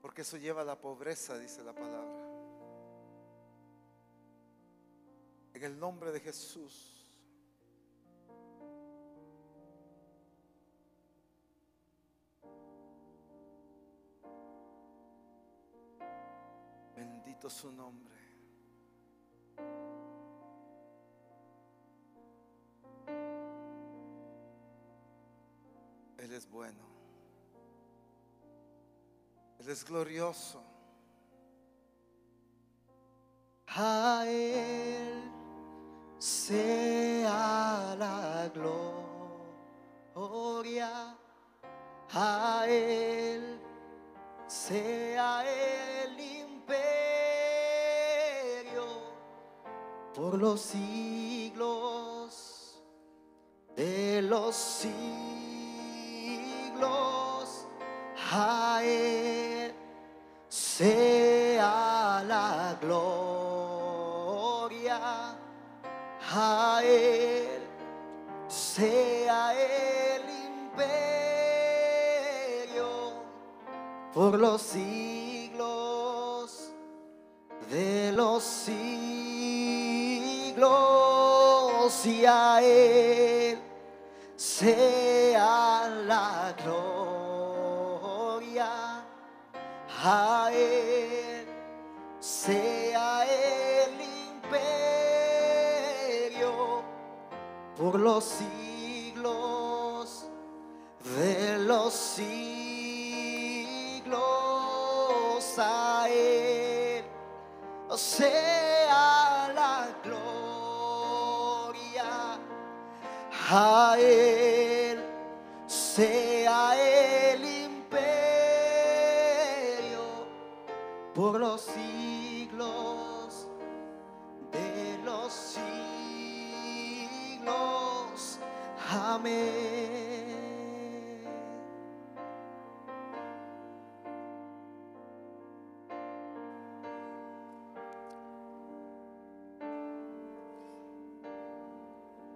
porque eso lleva a la pobreza, dice la palabra. En el nombre de Jesús. Bendito su nombre. Él es bueno. Él es glorioso. A Él sea la gloria, a Él sea el imperio por los siglos de los siglos. A Él sea la gloria, a Él sea el imperio por los siglos de los siglos, y a Él sea la gloria, a Él sea el imperio por los siglos de los siglos. sea la gloria. A Él sea el imperio por los siglos de los siglos. Amén.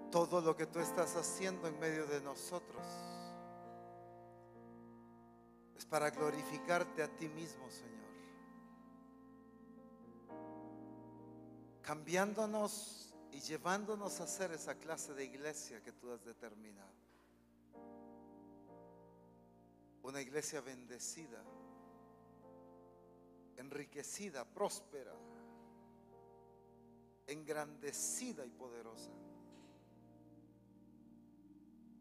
Todo lo que tú estás haciendo en medio de nosotros es para glorificarte a ti mismo, Señor, cambiándonos y llevándonos a ser esa clase de iglesia que tú has determinado. Una iglesia bendecida, enriquecida, próspera, engrandecida y poderosa.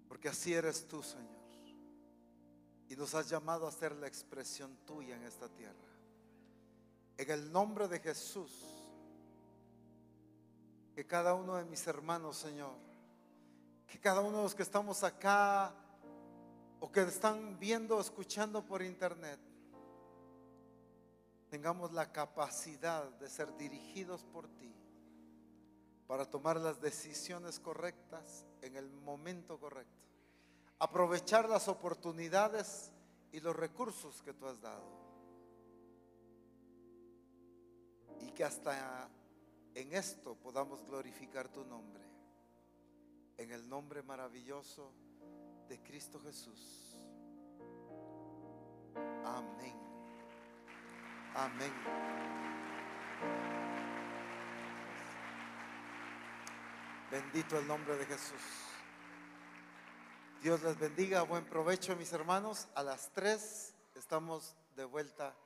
Porque así eres tú, Señor, y nos has llamado a ser la expresión tuya en esta tierra. En el nombre de Jesús, que cada uno de mis hermanos, Señor, que cada uno de los que estamos acá o que están viendo o escuchando por internet, tengamos la capacidad de ser dirigidos por ti para tomar las decisiones correctas en el momento correcto, aprovechar las oportunidades y los recursos que tú has dado, y que hasta en esto podamos glorificar tu nombre, en el nombre maravilloso de Cristo Jesús. Amén. Amén. Bendito el nombre de Jesús. Dios les bendiga. Buen provecho, mis hermanos. A las 3 estamos de vuelta